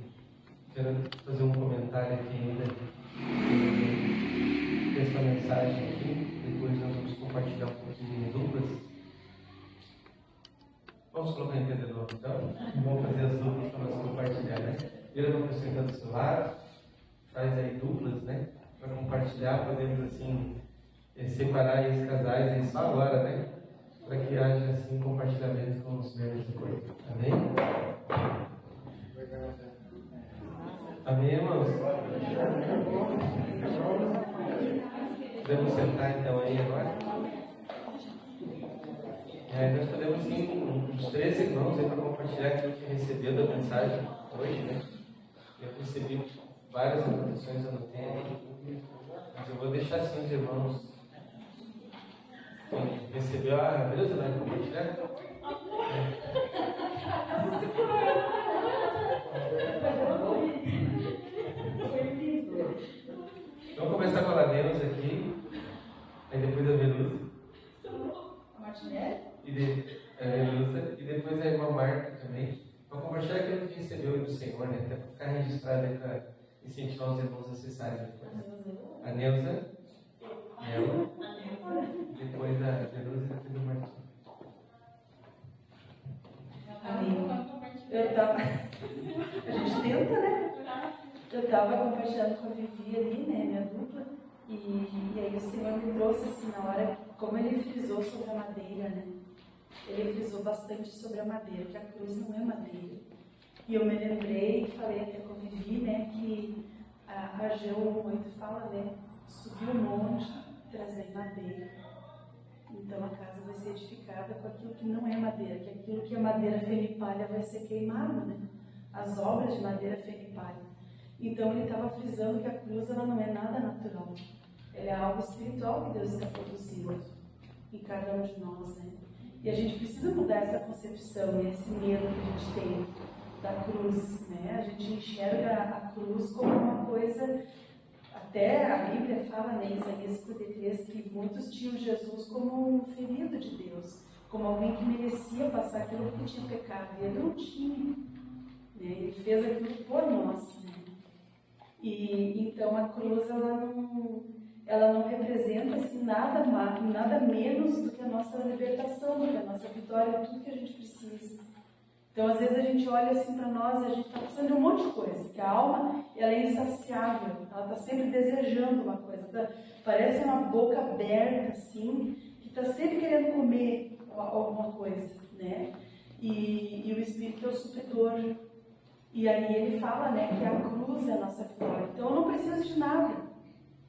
quero fazer um comentário aqui ainda dessa mensagem aqui. Depois nós vamos compartilhar um pouquinho em duplas. Vamos colocar entendedor, então? Vamos fazer as duplas para nós compartilhar, né? Vira para você do seu lado, faz aí duplas, né? Para compartilhar, podemos assim separar esses casais aí só agora, né? Para que haja assim compartilhamento com os membros do corpo. Amém? Amém, irmãos? Podemos sentar então aí agora? Nós podemos sim, uns 13 irmãos aí para compartilhar aquilo que recebeu da mensagem hoje, né? Eu recebi várias anotações, anotei aí, mas eu vou deixar assim os irmãos. Recebeu a beleza, vai compartilhar? Vamos começar com a Neuza aqui, aí depois a Velusa. A Martinelli? A Velusa, e depois a irmã Marta também. Para compartilhar aquilo que recebeu do Senhor, né? Até para ficar registrado aí para incentivar os irmãos a acessarem depois. A Neuza, ela, depois a Velusa e depois a Marta. Amém. Eu tava. A gente tenta, né? Eu tava compartilhando com a Vivi ali, né? Minha dupla. E aí o Senhor me trouxe assim na hora, como ele frisou sobre a madeira, né? Ele frisou bastante sobre a madeira, que a cruz não é madeira. E eu me lembrei, falei até com a Vivi, né? Que a Ageu 8 fala, né? Subir o monte, trazer madeira. Então a casa vai ser edificada com aquilo que não é madeira, que aquilo que é madeira, feno e palha vai ser queimado, né? As obras de madeira, feno e palha. Então ele estava frisando que a cruz ela não é nada natural. Ela é algo espiritual que Deus está produzindo em cada um de nós, né? E a gente precisa mudar essa concepção, né? Esse medo que a gente tem da cruz, né? A gente enxerga a cruz como uma coisa. Até a Bíblia fala, né, em Isaías 53, que muitos tinham Jesus como um ferido de Deus, como alguém que merecia passar aquilo que tinha pecado, e ele não tinha, né? Ele fez aquilo por nós, né? E então a cruz ela não representa assim, nada menos do que a nossa libertação, do que a nossa vitória, tudo que a gente precisa. Então, às vezes, a gente olha assim para nós e a gente está precisando de um monte de coisa, que a alma ela é insaciável, ela está sempre desejando uma coisa, parece uma boca aberta, assim, que está sempre querendo comer alguma coisa, né? E o Espírito é o supridor. E aí ele fala, né, que a cruz é a nossa vitória. Então, eu não preciso de nada,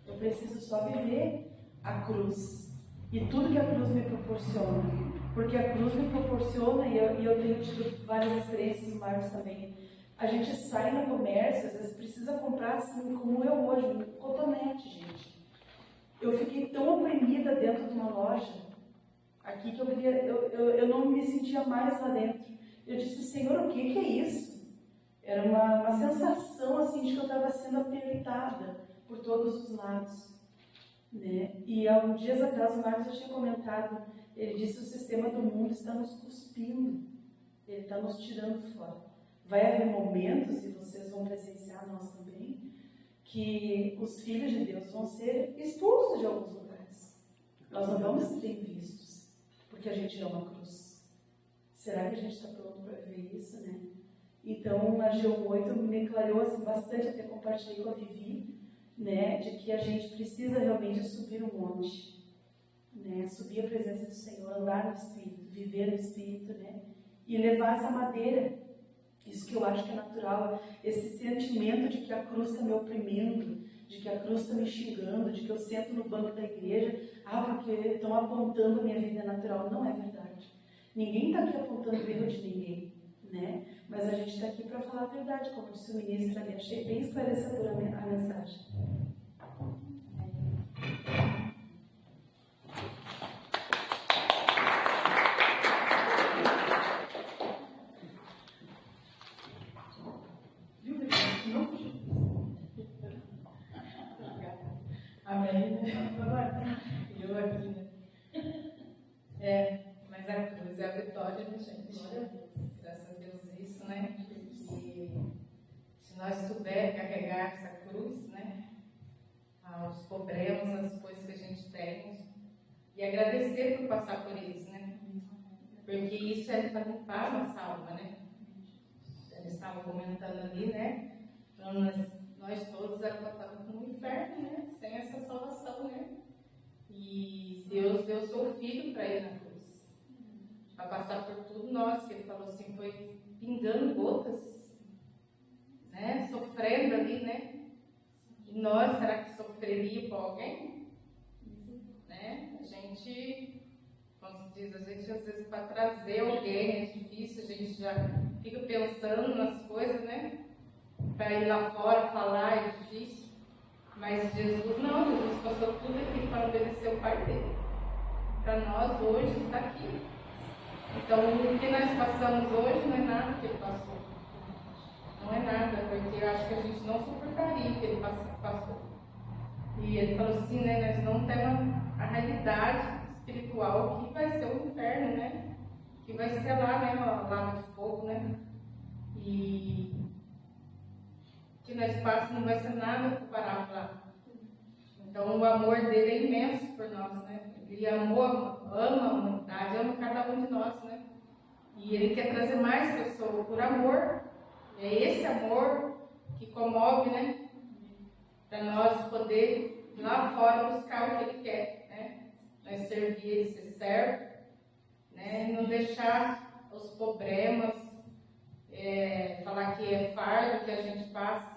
eu preciso só viver a cruz e tudo que a cruz me proporciona. Porque a cruz me proporciona, e eu tenho tido várias experiências em Marcos também. A gente sai no comércio, às vezes precisa comprar assim, como eu hoje, um cotonete, gente. Eu fiquei tão oprimida dentro de uma loja, aqui, que eu não me sentia mais lá dentro. Eu disse, Senhor, o que é isso? Era uma sensação assim de que eu estava sendo apertada por todos os lados, né? E há uns dias atrás o Marcos já tinha comentado, ele disse, o sistema do mundo está nos cuspindo, ele está nos tirando fora. Vai haver momentos, e vocês vão presenciar, nós também, que os filhos de Deus vão ser expulsos de alguns lugares. Nós não vamos ser bem vistos, porque a gente é uma cruz. Será que a gente está pronto para ver isso, né? Então, a G8 me clareou assim, bastante, até compartilhei com a Vivi, né, de que a gente precisa realmente subir o monte, né, subir a presença do Senhor, andar no Espírito, viver no Espírito, né, e levar essa madeira. Isso que eu acho que é natural, esse sentimento de que a cruz está me oprimindo, de que a cruz está me xingando, de que eu sento no banco da igreja, porque estão apontando a minha vida natural. Não é verdade. Ninguém está aqui apontando o erro de ninguém, né? Mas a gente está aqui para falar a verdade, como disse o ministro ali. Achei bem esclarecedora a mensagem. Amém. Eu aqui, né? Mas a cruz é a vitória, né, gente? Graças a Deus isso, né? E se nós soubermos carregar essa cruz, né? Os problemas, as coisas que a gente tem, e agradecer por passar por isso, né? Porque isso é para limpar a nossa alma, né? Eles estavam comentando ali, né? Então, nós todos estávamos no inferno, né? Sem essa salvação, né? E Deus deu seu Filho para ir na cruz, para passar por tudo nós, que Ele falou assim, foi pingando gotas, né? Sofrendo ali, né? E nós, será que sofreria por alguém? Né? A gente, como se diz, a gente às vezes para trazer alguém é difícil, a gente já fica pensando nas coisas, né? Para ir lá fora falar é difícil, mas Jesus não, Jesus passou tudo aqui para obedecer o Pai dele. Para nós hoje está aqui. Então o que nós passamos hoje não é nada que ele passou. Não é nada, porque eu acho que a gente não suportaria o que ele passou. E ele falou assim, né, nós não temos a realidade espiritual que vai ser o inferno, né? Que vai ser lá, né, a lava de fogo, né? E que nós passamos não vai ser nada comparado lá. Então o amor dele é imenso por nós, né? Ele ama a humanidade, ama cada um de nós, né? E ele quer trazer mais pessoas por amor. É esse amor que comove, né? Para nós poder ir lá fora buscar o que ele quer, né? Nós servir ele, ser servo, né? Não deixar os problemas, falar que é fardo que a gente passa.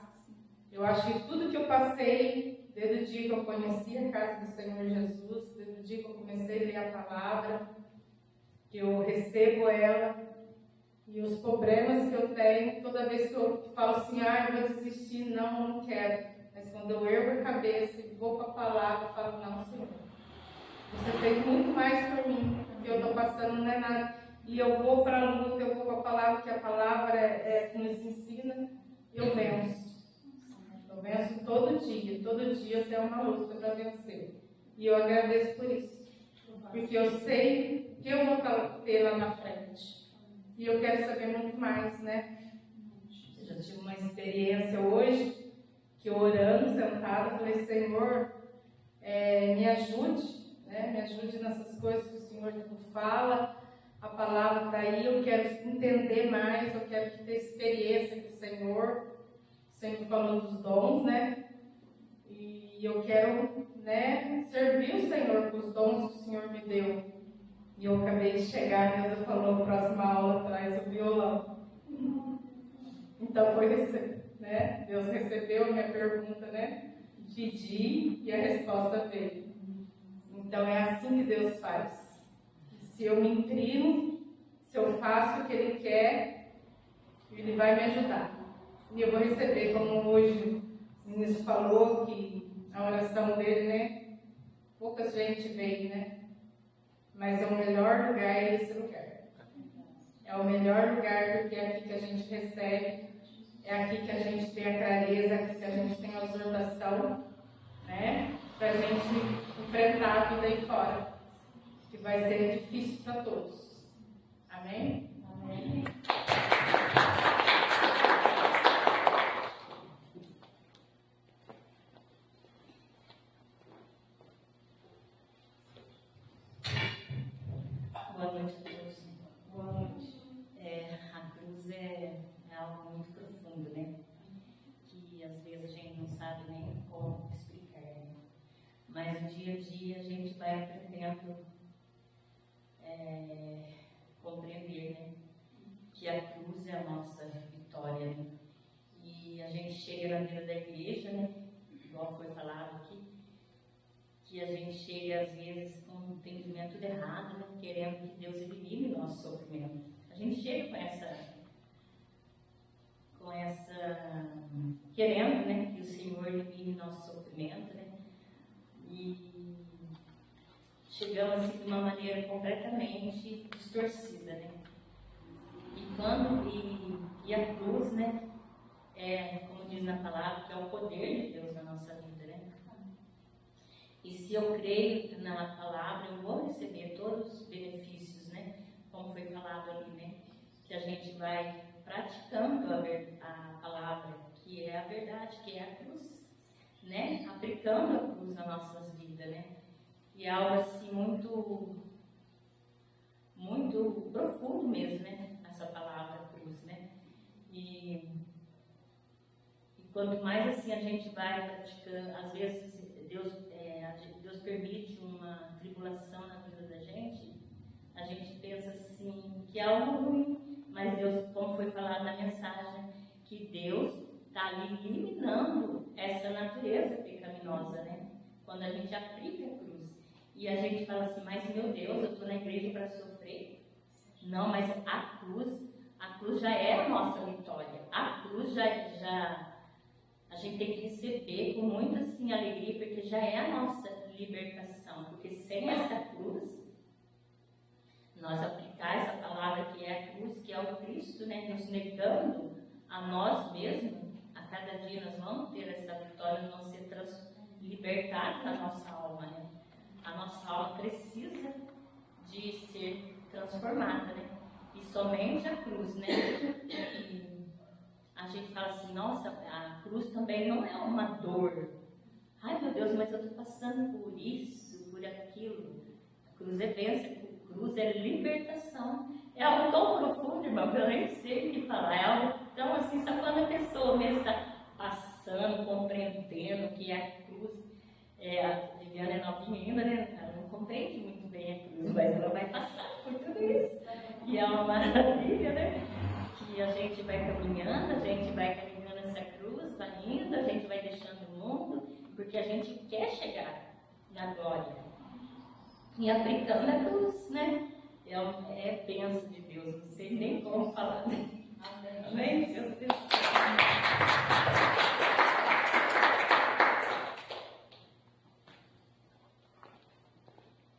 Eu acho que tudo que eu passei, desde o dia que eu conheci a casa do Senhor Jesus, desde o dia que eu comecei a ler a palavra, que eu recebo ela, e os problemas que eu tenho, toda vez que eu falo assim, eu vou desistir, não quero. Mas quando eu ergo a cabeça e vou para a palavra, eu falo, não, Senhor, você fez muito mais por mim, o que eu estou passando não é nada. E eu vou para a luta, eu vou para a palavra, que a palavra é que nos ensina, e eu venço. Eu venço todo dia eu tenho uma luta para vencer. E eu agradeço por isso. Porque eu sei que eu vou ter lá na frente. E eu quero saber muito mais, né? Eu já tive uma experiência hoje, que eu orando, sentada, falei, Senhor, me ajude, né? Me ajude nessas coisas que o Senhor fala. A palavra está aí, eu quero entender mais, eu quero ter experiência com o Senhor falou dos dons, né? E eu quero, né, servir o Senhor com os dons que o Senhor me deu. E eu acabei de chegar, Deus falou, próxima aula traz o violão. Então foi né? Deus recebeu a minha pergunta, né? Pedi e a resposta veio. Então é assim que Deus faz. Se eu me inclino, se eu faço o que Ele quer, Ele vai me ajudar. E eu vou receber, como hoje o ministro falou, que a oração dele, né? Pouca gente veio, né? Mas é o melhor lugar, é esse lugar. É o melhor lugar, porque é aqui que a gente recebe, é aqui que a gente tem a clareza, é aqui que a gente tem a exortação, né? Para a gente enfrentar a vida aí fora, que vai ser difícil para todos. Amém? Amém. Boa noite a todos. Boa noite. A cruz é algo muito profundo, né? Que às vezes a gente não sabe nem como explicar, né? Mas no dia a dia a gente vai aprendendo compreender, né? Que a cruz é a nossa vitória, né? E a gente chega na vida da igreja, né? Igual foi falado aqui, que a gente chega às vezes com um entendimento errado, né? Querendo que Deus elimine o nosso sofrimento. A gente chega com essa querendo, né? Que o Senhor elimine o nosso sofrimento, né? E chegamos assim de uma maneira completamente distorcida, né? E a cruz, né? Como diz na palavra, que é o poder de Deus na nossa vida, né? E se eu creio na palavra, eu vou receber todos os benefícios, né? Como foi falado ali, né? Que a gente vai praticando a palavra, que é a verdade, que é a cruz, né? Aplicando a cruz nas nossas vidas, né? E é algo assim muito, muito profundo mesmo, né? Essa palavra cruz, né? E quanto mais assim a gente vai praticando, às vezes Deus permite uma tribulação na vida da gente, a gente pensa assim, que é algo ruim, mas Deus, como foi falado na mensagem, que Deus está ali eliminando essa natureza pecaminosa, né? Quando a gente aplica a cruz. E a gente fala assim, mas meu Deus, eu estou na igreja para sofrer. Não, mas a cruz já é a nossa vitória. A cruz a gente tem que receber com muita assim, alegria, porque já é a nossa libertação. Porque sem essa cruz, nós aplicar essa palavra que é a cruz, que é o Cristo, né, nos negando a nós mesmos, a cada dia nós vamos ter essa vitória, nós vamos ser libertados da nossa alma, né? A nossa alma precisa de ser transformada, né? E somente a cruz, né? E a gente fala assim, nossa, a cruz também não é uma dor. Ai meu Deus, mas eu estou passando por isso, por aquilo. A cruz é bênção, a cruz é libertação. É algo tão profundo, irmão, que eu nem sei o que falar. É algo tão assim, só quando a pessoa mesmo está passando, compreendendo que a cruz, a Viviane é novinha ainda, né? Ela não compreende muito bem a cruz, mas ela vai passar por tudo isso. E é uma maravilha, né? Que a gente vai caminhando, essa cruz, vai indo, a gente vai deixando o mundo, porque a gente quer chegar na glória. E aplicando a cruz, né? É bênção de Deus, não sei nem como falar. Amém? Deus abençoe.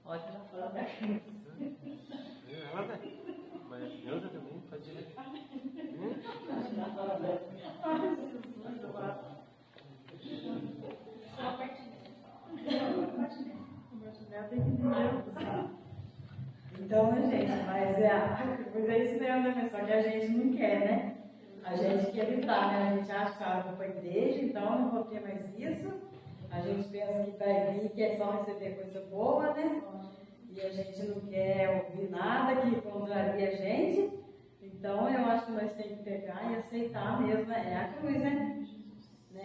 Pode lá falar da cruz. Mas Deus também pode direito. Então, gente, mas é isso mesmo, né? Só que a gente não quer, né? A gente quer evitar, né? A gente acha que eu vou para a igreja, então não vou ter mais isso. A gente pensa que vai vir, que é só receber coisa boa, né? E a gente não quer ouvir nada que contraria a gente. Então, eu acho que nós temos que pegar e aceitar mesmo, né? É a cruz, né?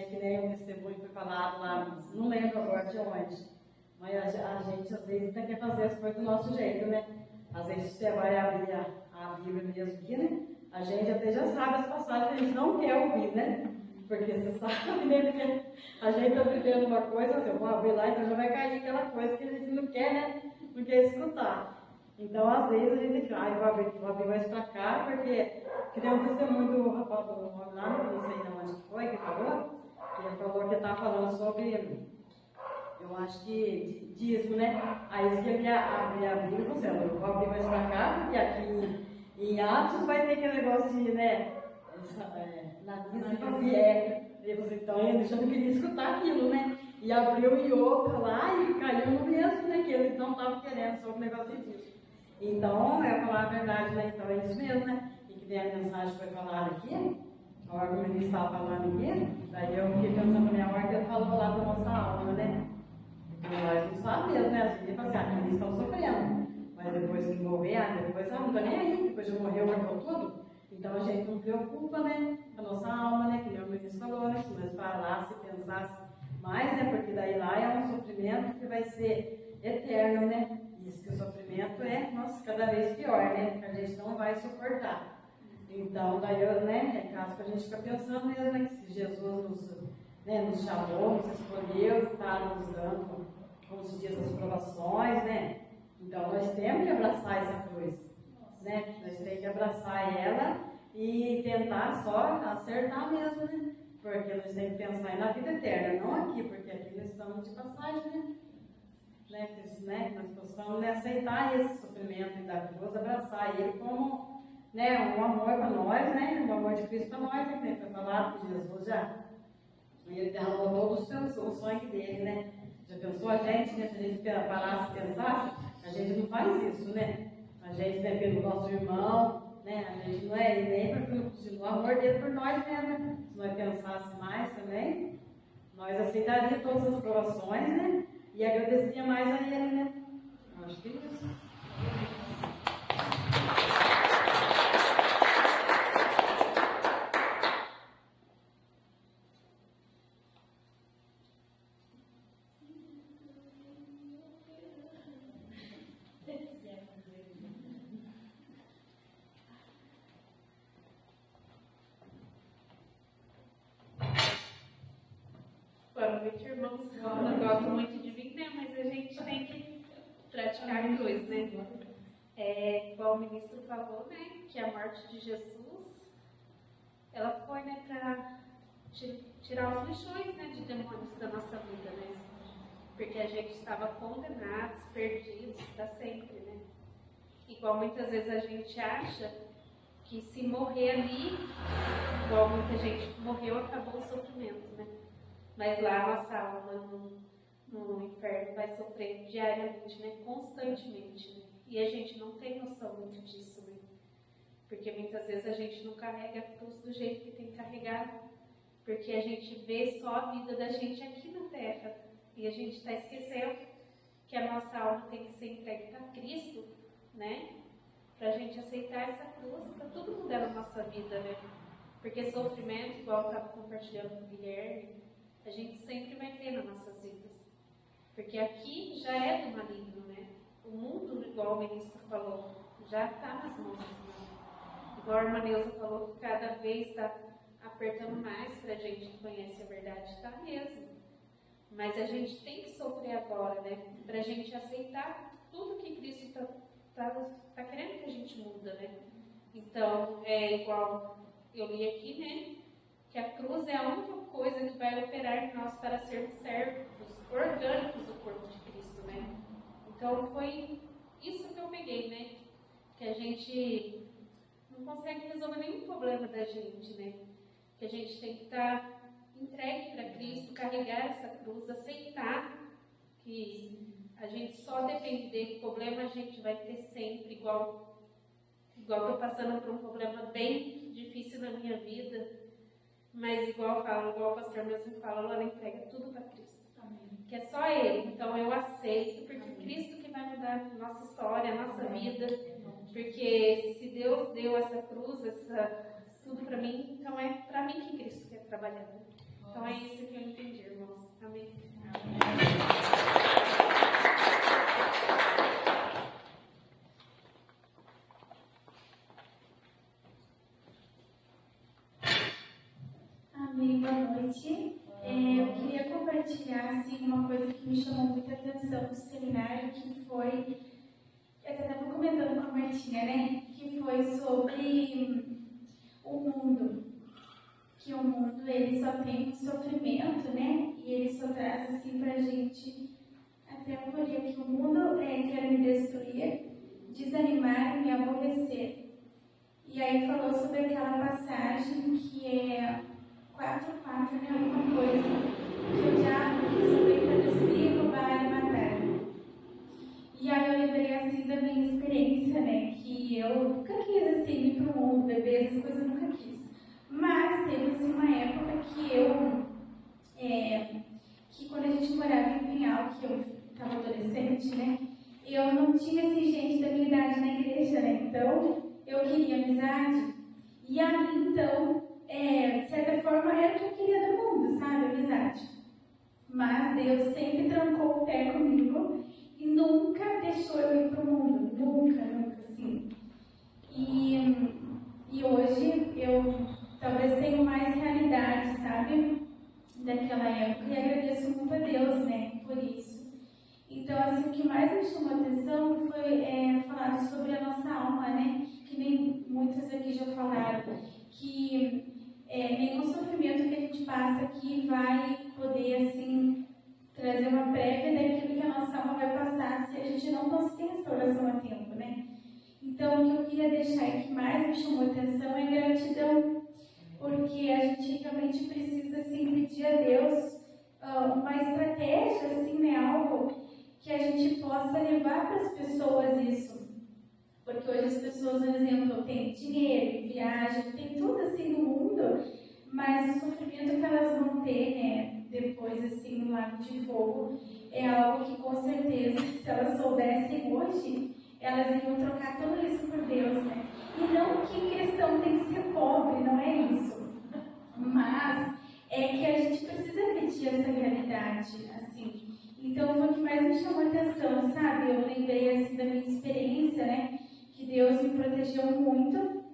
Que nem o testemunho foi falado lá, não lembro agora de onde. Mas a gente, às vezes, tem que fazer as coisas do nosso jeito, né? Às vezes, você vai abrir a Bíblia mesmo aqui, né? A gente até já sabe as passagens que a gente não quer ouvir, né? Porque você sabe, né? Porque a gente está vivendo uma coisa, assim, eu vou abrir lá, então já vai cair aquela coisa que a gente não quer, né? Não quer escutar. Então, às vezes, a gente diz, vou abrir mais pra cá, porque que tem um testemunho do rapaz do nome lá, não sei não onde foi, que falou, que ele falou que estava falando sobre, eu acho que dízimo, né? Aí ele queria abrir a Bíblia e falou assim, eu vou abrir mais pra cá, porque aqui Em Atos vai ter aquele negócio de, né? Então ele já não queria escutar aquilo, né? E abriu em outra lá e caiu no mesmo, né? Que ele não estava querendo, só o negócio disso. Então, eu falar a verdade, né? Então é isso mesmo, né? E que tem a mensagem que foi falada aqui, a hora que o ministro estava falando aqui, daí eu fiquei pensando na minha hora que ele falou lá da nossa alma, né? Porque nós não sabemos mesmo, né? As gente fala assim, eles estão sofrendo. Mas depois que morrer, depois não tô nem aí, depois de morrer, acabou tudo. Então a gente não preocupa, né? Com a nossa alma, né? Que meu ministro falou, né? Se nós parasse e pensasse mais, né? Porque daí lá é um sofrimento que vai ser eterno, né? Isso que o sofrimento é, nossa, cada vez pior, né? Que a gente não vai suportar. Então, daí, né? É caso que a gente fica pensando mesmo, né? Que se Jesus nos chamou, nos escolheu, está nos dando, como se diz, as provações, né? Então, nós temos que abraçar essa cruz, né? Nós temos que abraçar ela e tentar só acertar mesmo, né? Porque nós temos que pensar na vida eterna, não aqui, porque aqui nós estamos de passagem, né? Nós possamos aceitar esse sofrimento da cruz, abraçar ele como, né, um amor para nós, né? Um amor de Cristo para nós, né? Foi falado que Jesus já, ele derramou todo o sangue dele, né? Já pensou a gente, né? Se a gente parasse e pensasse, a gente não faz isso, né? A gente, né, pelo nosso irmão, né? A gente não é nem pelo amor dele por nós mesmo, né? Se nós pensássemos mais também, nós aceitaríamos todas as provações, né? E agradecia mais a ele, né? Acho que é isso. Boa noite, irmãos. Eu não gosto muito de vir, né? Mas a gente tem que praticar a cruz, né? Igual o ministro falou, né? Que a morte de Jesus, ela foi, né? Para tirar os lixões, né? De demônios da nossa vida, né? Porque a gente estava condenados, perdidos para sempre, né? Igual muitas vezes a gente acha que se morrer ali, igual muita gente morreu, acabou o sofrimento, né? Mas lá a nossa alma no inferno vai sofrer diariamente, né? Constantemente, né? E a gente não tem noção muito disso, né? Porque muitas vezes a gente não carrega a cruz do jeito que tem que carregar, porque a gente vê só a vida da gente aqui na terra e a gente está esquecendo que a nossa alma tem que ser entregue para Cristo, né? Para a gente aceitar essa cruz, para tudo mudar na nossa vida, né? Porque sofrimento, igual eu estava compartilhando com o Guilherme, a gente sempre vai ter nas nossas vidas. Porque aqui já é do maligno, né? O mundo, igual o ministro falou, já está nas mãos do maligno. Igual a irmã Neuza falou que cada vez está apertando mais para a gente que conhece a verdade, está mesmo. Mas a gente tem que sofrer agora, né? Para a gente aceitar tudo que Cristo está querendo que a gente muda, né? Então, é igual eu li aqui, né? Que a cruz é a única coisa que vai operar em nós para sermos servos orgânicos do corpo de Cristo, né? Então, foi isso que eu peguei, né? Que a gente não consegue resolver nenhum problema da gente, né? Que a gente tem que estar entregue para Cristo, carregar essa cruz, aceitar que a gente só depende dele. Problema a gente vai ter sempre, igual estou passando por um problema bem difícil na minha vida. Mas igual o pastor mesmo fala, ela entrega tudo para Cristo. Amém. Que é só Ele. Então eu aceito, porque é Cristo que vai mudar a nossa história, a nossa vida. Porque se Deus deu essa cruz, tudo para mim, então é para mim que Cristo quer trabalhar. Então é isso que eu entendi, irmãos. Amém. Amém, boa noite. Eu queria compartilhar assim, uma coisa que me chamou muita atenção no seminário, que foi, eu até estava comentando com a Martinha, né? Que foi sobre o mundo. Que o mundo ele só tem sofrimento, né? E ele só traz assim pra gente, até eu olhei que o mundo quer me destruir, desanimar e me aborrecer. E aí falou sobre aquela passagem que é 4:4, né? Alguma coisa. Que o diabo veio para destruir, roubar e matar. E aí eu lembrei assim da minha experiência, né? Que eu nunca quis assim ir pro mundo, beber essas coisas, eu nunca quis. Mas teve assim uma época que quando a gente morava em Pinhal, que eu estava adolescente, né? Eu não tinha assim gente da minha idade na igreja, né? Então eu queria amizade. E aí então, de certa forma, era o que eu queria do mundo, sabe? Amizade. Mas Deus sempre trancou o pé comigo e nunca deixou eu ir pro mundo. Nunca, assim. E hoje eu talvez tenho mais realidade, sabe? Daquela época. E agradeço muito a Deus, né? Por isso. Então, assim, o que mais me chamou a atenção foi falar sobre a nossa alma, né? Que nem muitos aqui já falaram. Que nenhum sofrimento que a gente passa aqui vai poder, assim, trazer uma prévia daquilo que a nossa alma vai passar se a gente não conseguir restauração a tempo, né? Então, o que eu queria deixar e que mais me chamou a atenção é gratidão, porque a gente realmente precisa, assim, pedir a Deus uma estratégia, assim, né? Algo que a gente possa levar para as pessoas isso. Porque hoje as pessoas, por exemplo, têm dinheiro, viagem, tem tudo assim no mundo, mas o sofrimento que elas vão ter, né, depois assim no lago de fogo, é algo que com certeza, se elas soubessem hoje, elas iriam trocar tudo isso por Deus, né? E não que questão tem que ser pobre, não é isso. Mas é que a gente precisa pedir essa realidade, assim. Então foi o que mais me chamou a atenção, sabe? Eu lembrei assim da minha experiência, né? Que Deus me protegeu muito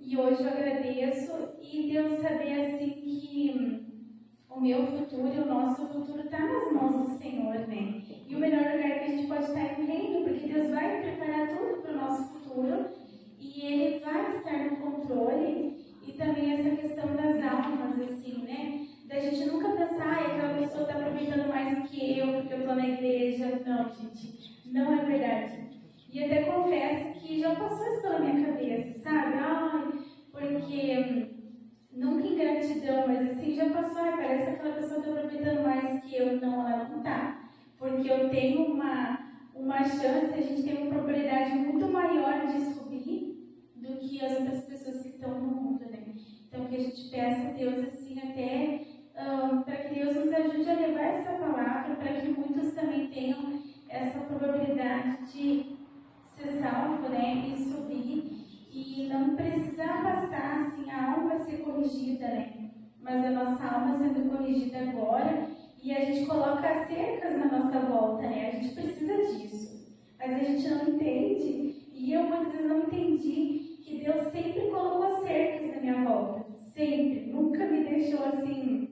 e hoje eu agradeço e Deus saber assim que o meu futuro e o nosso futuro está nas mãos do Senhor, né? E o melhor lugar que a gente pode estar é no reino, porque Deus vai preparar tudo para o nosso futuro e Ele vai estar no controle. E também essa questão das almas, assim, né? Da gente nunca pensar, aquela pessoa está aproveitando mais que eu, porque eu estou na igreja. Não, gente, não é verdade. E até confesso que já passou isso pela minha cabeça, sabe? Ai, porque nunca ingratidão, mas assim, já passou, parece que aquela pessoa está aproveitando mais que eu. Não, ela não está. Porque eu tenho uma chance, a gente tem uma probabilidade muito maior de subir do que as outras pessoas que estão no mundo, né? Então, que a gente peça a Deus, assim, até para que Deus nos ajude a levar essa palavra, para que muitos também tenham essa probabilidade de ser salvo, né, e subir, e não precisar passar, assim, a alma ser corrigida, né, mas a nossa alma sendo corrigida agora, e a gente coloca cercas na nossa volta, né, a gente precisa disso, mas a gente não entende, e eu muitas vezes não entendi que Deus sempre colocou cercas na minha volta, sempre, nunca me deixou assim,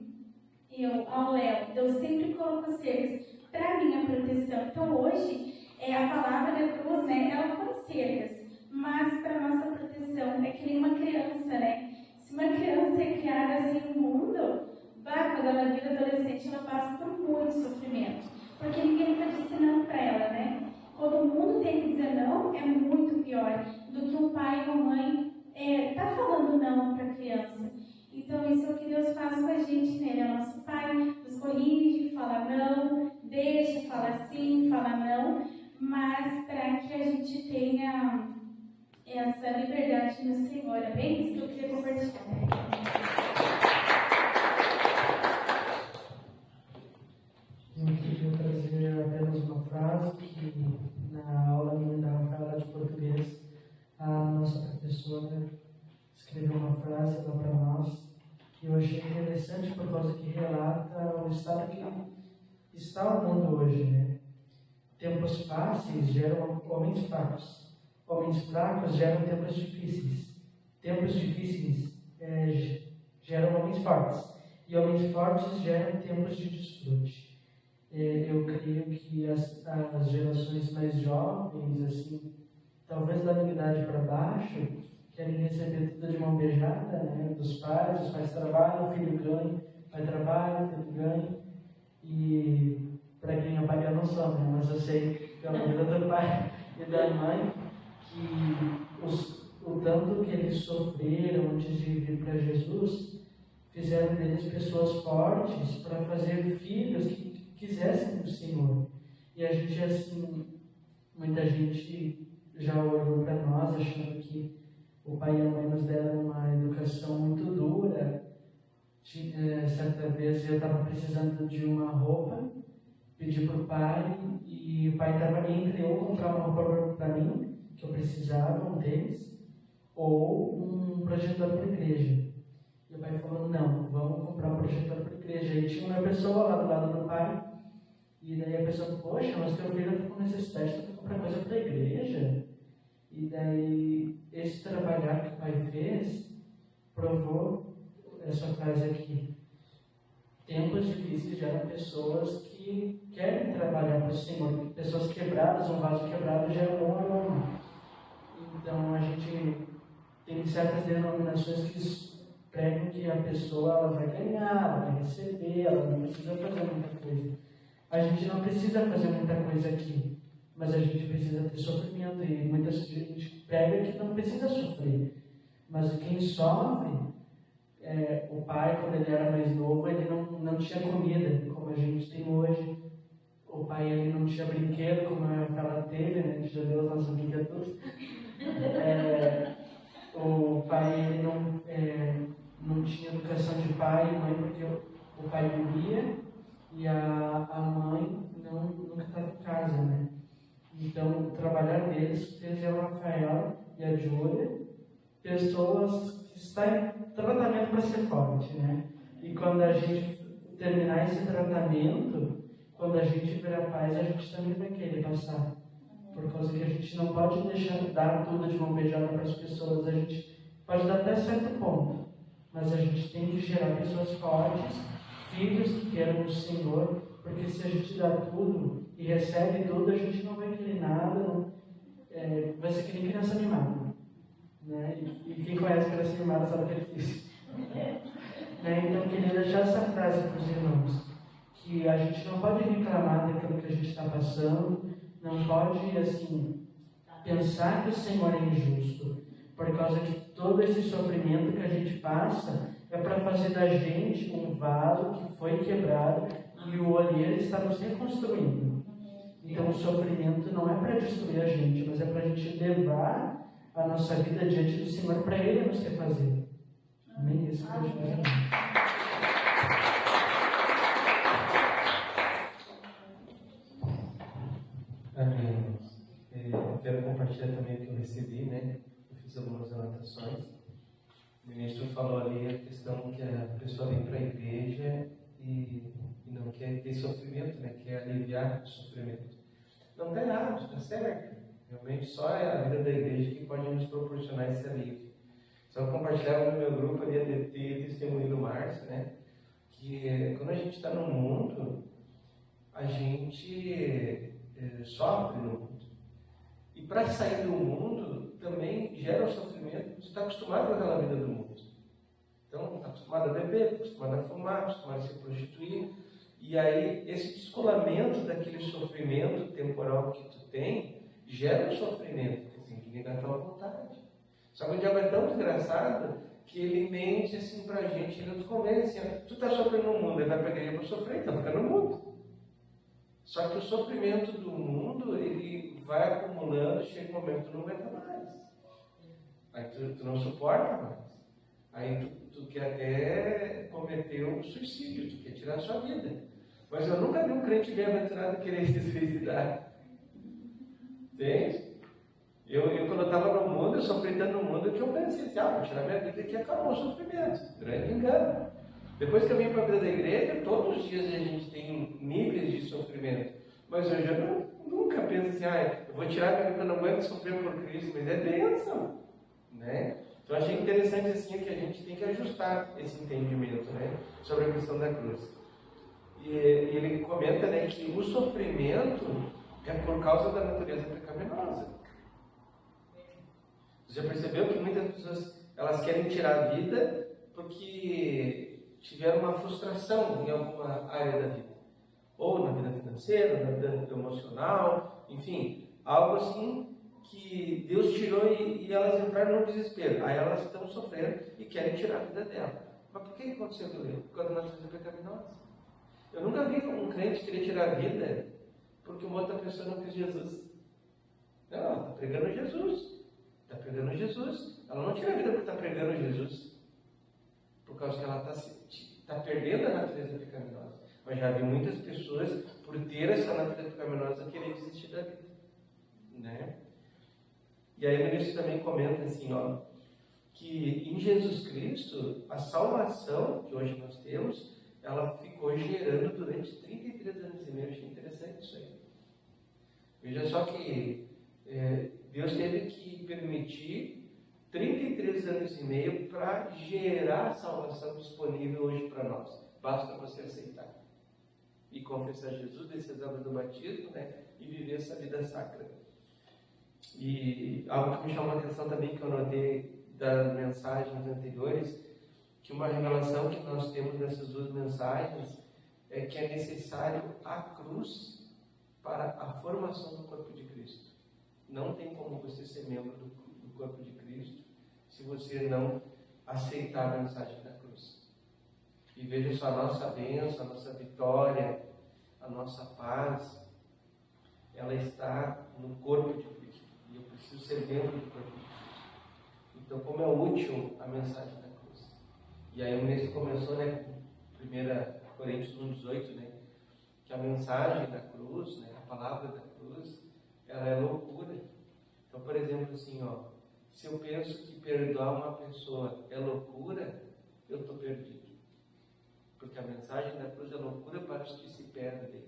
ao léu, Deus sempre colocou cercas para minha proteção. Então hoje, a palavra da cruz, né, ela põe cercas, mas para nossa proteção, é que nem uma criança, né? Se uma criança é criada assim no mundo, quando ela vira adolescente, ela passa por muito sofrimento, porque ninguém nunca disse não para ela, né? Quando o mundo tem que dizer não, é muito pior do que um pai ou uma mãe tá falando não para a criança. Então isso é o que Deus faz com a gente, né? Ele é nosso pai, nos corrige, fala não, deixa, fala sim, fala não, mas para que a gente tenha essa liberdade no Senhor. É bem isso que eu queria compartilhar. Eu queria trazer apenas uma frase que na aula minha da Rafaela de português, a nossa professora escreveu uma frase lá para nós que eu achei interessante por causa que relata o estado que está o mundo hoje, né? Tempos fáceis geram homens fracos. Homens fracos geram tempos difíceis. Tempos difíceis geram homens fortes. E homens fortes geram tempos de desfrute. Eu creio que as gerações mais jovens, assim, talvez da minha idade para baixo, querem receber tudo de mão beijada, né? Dos pais, os pais trabalham, o filho ganha, o pai trabalha, o filho ganha. E para quem é pai, eu não sou, né? Mas eu sei pela vida do pai e da mãe que os o tanto que eles sofreram antes de vir para Jesus, fizeram deles pessoas fortes para fazer filhos que quisessem o Senhor. E a gente, assim, muita gente já olhou para nós achando que o pai e a mãe nos deram uma educação muito dura. Certa vez eu estava precisando de uma roupa, pedi para o pai, e o pai estava entre eu comprar uma roupa para mim, que eu precisava, um tênis, ou um projetor para a igreja. E o pai falou, não, vamos comprar um projetor para a igreja. E tinha uma pessoa lá do lado do pai, e daí a pessoa, poxa, mas teu filho está com necessidade de comprar coisa para a igreja. E daí esse trabalhar que o pai fez provou essa frase aqui. Tempos difíceis geram pessoas que querem trabalhar para o Senhor. Pessoas quebradas, um vaso quebrado já é bom aroma. Então a gente tem certas denominações que pregam que a pessoa ela vai ganhar, ela vai receber, ela não precisa fazer muita coisa. A gente não precisa fazer muita coisa aqui, mas a gente precisa ter sofrimento. E muita gente prega que não precisa sofrer. Mas quem sofre, o pai, quando ele era mais novo, ele não tinha comida, como a gente tem hoje. O pai, ele não tinha brinquedo, como ela teve, né? Já deu os nossos brinquedos. O pai, ele não tinha educação de pai e mãe, porque o pai bebia e a mãe nunca estava em casa, né? Então, o trabalhar deles fez a Rafael e a Júlia pessoas que estão em tratamento para ser forte, né? E quando a gente terminar esse tratamento, quando a gente ver a paz, a gente também vai querer passar. Por causa que a gente não pode deixar dar tudo de mão beijada para as pessoas. A gente pode dar até certo ponto, mas a gente tem que gerar pessoas fortes, filhos que queiram o Senhor, porque se a gente dá tudo e recebe tudo, a gente não vai querer nada, vai ser que nem criança animada. Né? E quem conhece criança animada sabe que é difícil. Então eu queria deixar essa frase para os irmãos, que a gente não pode reclamar daquilo que a gente está passando, não pode, assim, pensar que o Senhor é injusto, por causa que todo esse sofrimento que a gente passa é para fazer da gente um vaso que foi quebrado e o olheiro está nos reconstruindo. Então o sofrimento não é para destruir a gente, mas é para a gente levar a nossa vida diante do Senhor para Ele nos refazer. Amém? Isso que eu digo. Amém. Quero compartilhar também o que eu recebi, né? Eu fiz algumas anotações. O ministro falou ali a questão que a pessoa vem para a igreja e não quer ter sofrimento, né? Quer aliviar o sofrimento. Não está errado, está certo. Realmente só é a vida da igreja que pode nos proporcionar esse alívio. Só compartilhava no meu grupo ali, a testemunho do Márcio, né? Que quando a gente está no mundo, a gente sofre no mundo. E para sair do mundo também gera um sofrimento. Você está acostumado com aquela vida do mundo. Então, está acostumado a beber, acostumado a fumar, acostumado a se prostituir. E aí, esse descolamento daquele sofrimento temporal que tu tem, gera um sofrimento que tem que ligar a tua vontade. Só que o diabo é tão desgraçado que ele mente assim pra gente, ele nos convence. Tu está sofrendo no mundo, ele vai para a igreja para sofrer, então fica no mundo. Só que o sofrimento do mundo, ele vai acumulando, chega um momento que tu não aguenta mais. Aí tu não suporta mais. Aí tu quer até cometer um suicídio, tu quer tirar a sua vida. Mas eu nunca vi um crente bem aventurado querer se suicidar. Entende? Eu quando eu estava no mundo, eu sofri tanto no mundo que eu pensei assim, vou tirar minha vida aqui e acabou o sofrimento. Grande engano. Depois que eu vim para a vida da igreja, todos os dias a gente tem níveis de sofrimento. Mas eu já nunca penso assim, eu vou tirar minha vida, eu não aguento sofrer por Cristo, mas é bênção. Né? Então eu achei interessante assim que a gente tem que ajustar esse entendimento, né, sobre a questão da cruz. E ele comenta, né, que o sofrimento é por causa da natureza pecaminosa. Você já percebeu que muitas pessoas elas querem tirar a vida porque tiveram uma frustração em alguma área da vida, ou na vida financeira, na vida emocional, enfim, algo assim que Deus tirou e elas entraram no desespero. Aí elas estão sofrendo e querem tirar a vida dela. Mas por que aconteceu aquilo ali? Por causa da natureza pecaminosa. Eu nunca vi um crente querer tirar a vida porque uma outra pessoa não quis Jesus. Não, ela está pregando Jesus. Está pregando Jesus. Ela não tira a vida porque está pregando Jesus. Por causa que ela está perdendo a natureza pecaminosa. Mas já vi muitas pessoas, por ter essa natureza pecaminosa, querer desistir da vida. Né? E aí o ministro também comenta assim, ó, que em Jesus Cristo, a salvação que hoje nós temos, ela ficou gerando durante 33 anos e meio. Achei interessante isso aí. Veja só que Deus teve que permitir 33 anos e meio para gerar a salvação disponível hoje para nós. Basta você aceitar e confessar Jesus, descer as águas do batismo, né, e viver essa vida sacra. E algo que me chamou a atenção também, que eu notei das mensagens anteriores, que uma revelação que nós temos nessas duas mensagens é que é necessário a cruz para a formação do corpo de Cristo. Não tem como você ser membro do corpo de Cristo se você não aceitar a mensagem da cruz. E veja só, a nossa bênção, a nossa vitória, a nossa paz, ela está no corpo de Cristo. E eu preciso ser membro do corpo de Cristo. Então, como é útil a mensagem da cruz? E aí o ministro começou, né, com 1 Coríntios 1,18, né, que a mensagem da cruz, né, a palavra da cruz, ela é loucura. Então, por exemplo, assim, ó, se eu penso que perdoar uma pessoa é loucura, eu estou perdido. Porque a mensagem da cruz é loucura para os que se perdem.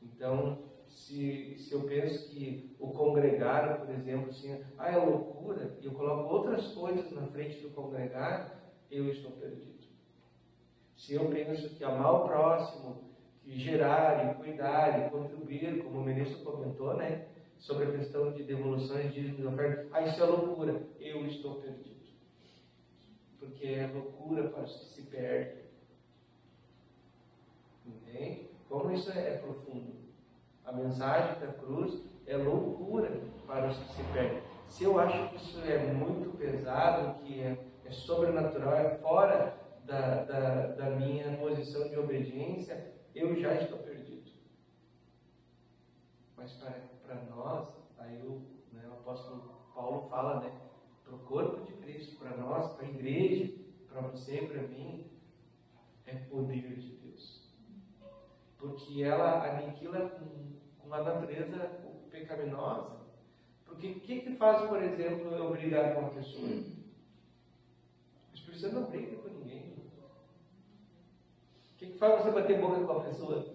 Então, se eu penso que o congregar, por exemplo, assim, é loucura, e eu coloco outras coisas na frente do congregar, eu estou perdido. Se eu penso que amar o próximo, que gerar e cuidar e contribuir, como o ministro comentou, né, sobre a questão de devoluções, dízimos e ofertas, isso é loucura, eu estou perdido. Porque é loucura para os que se perdem. Entende? Como isso é profundo. A mensagem da cruz é loucura para os que se perdem. Se eu acho que isso é muito pesado, que é sobrenatural, é fora da minha posição de obediência, eu já estou perdido. Mas para nós, aí o apóstolo Paulo fala, né, para o corpo de Cristo, para nós, para a igreja, para você e para mim, é poder de Deus. Porque ela aniquila com a natureza pecaminosa. Porque o que faz, por exemplo, eu brigar com uma pessoa? O Espírito Santo não briga com ninguém. O que faz você bater boca com a pessoa?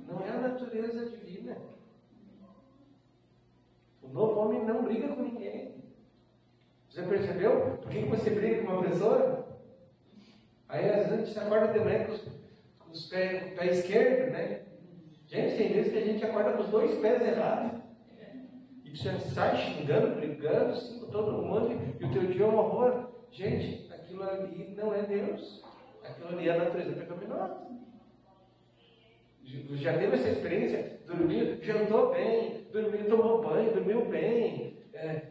Não é a natureza divina. O novo homem não briga com ninguém. Você percebeu? Por que você briga com uma pessoa? Aí às vezes a gente se acorda de manhã com os pés esquerdos, né? Gente, tem vezes que a gente acorda com os dois pés errados. E você sai xingando, brigando, assim, com todo mundo, e o teu dia é um horror. Gente, aquilo ali não é Deus. Aquilo ali é a natureza pecaminosa. Já teve essa experiência? Dormiu, jantou bem, dormiu, tomou banho, dormiu bem,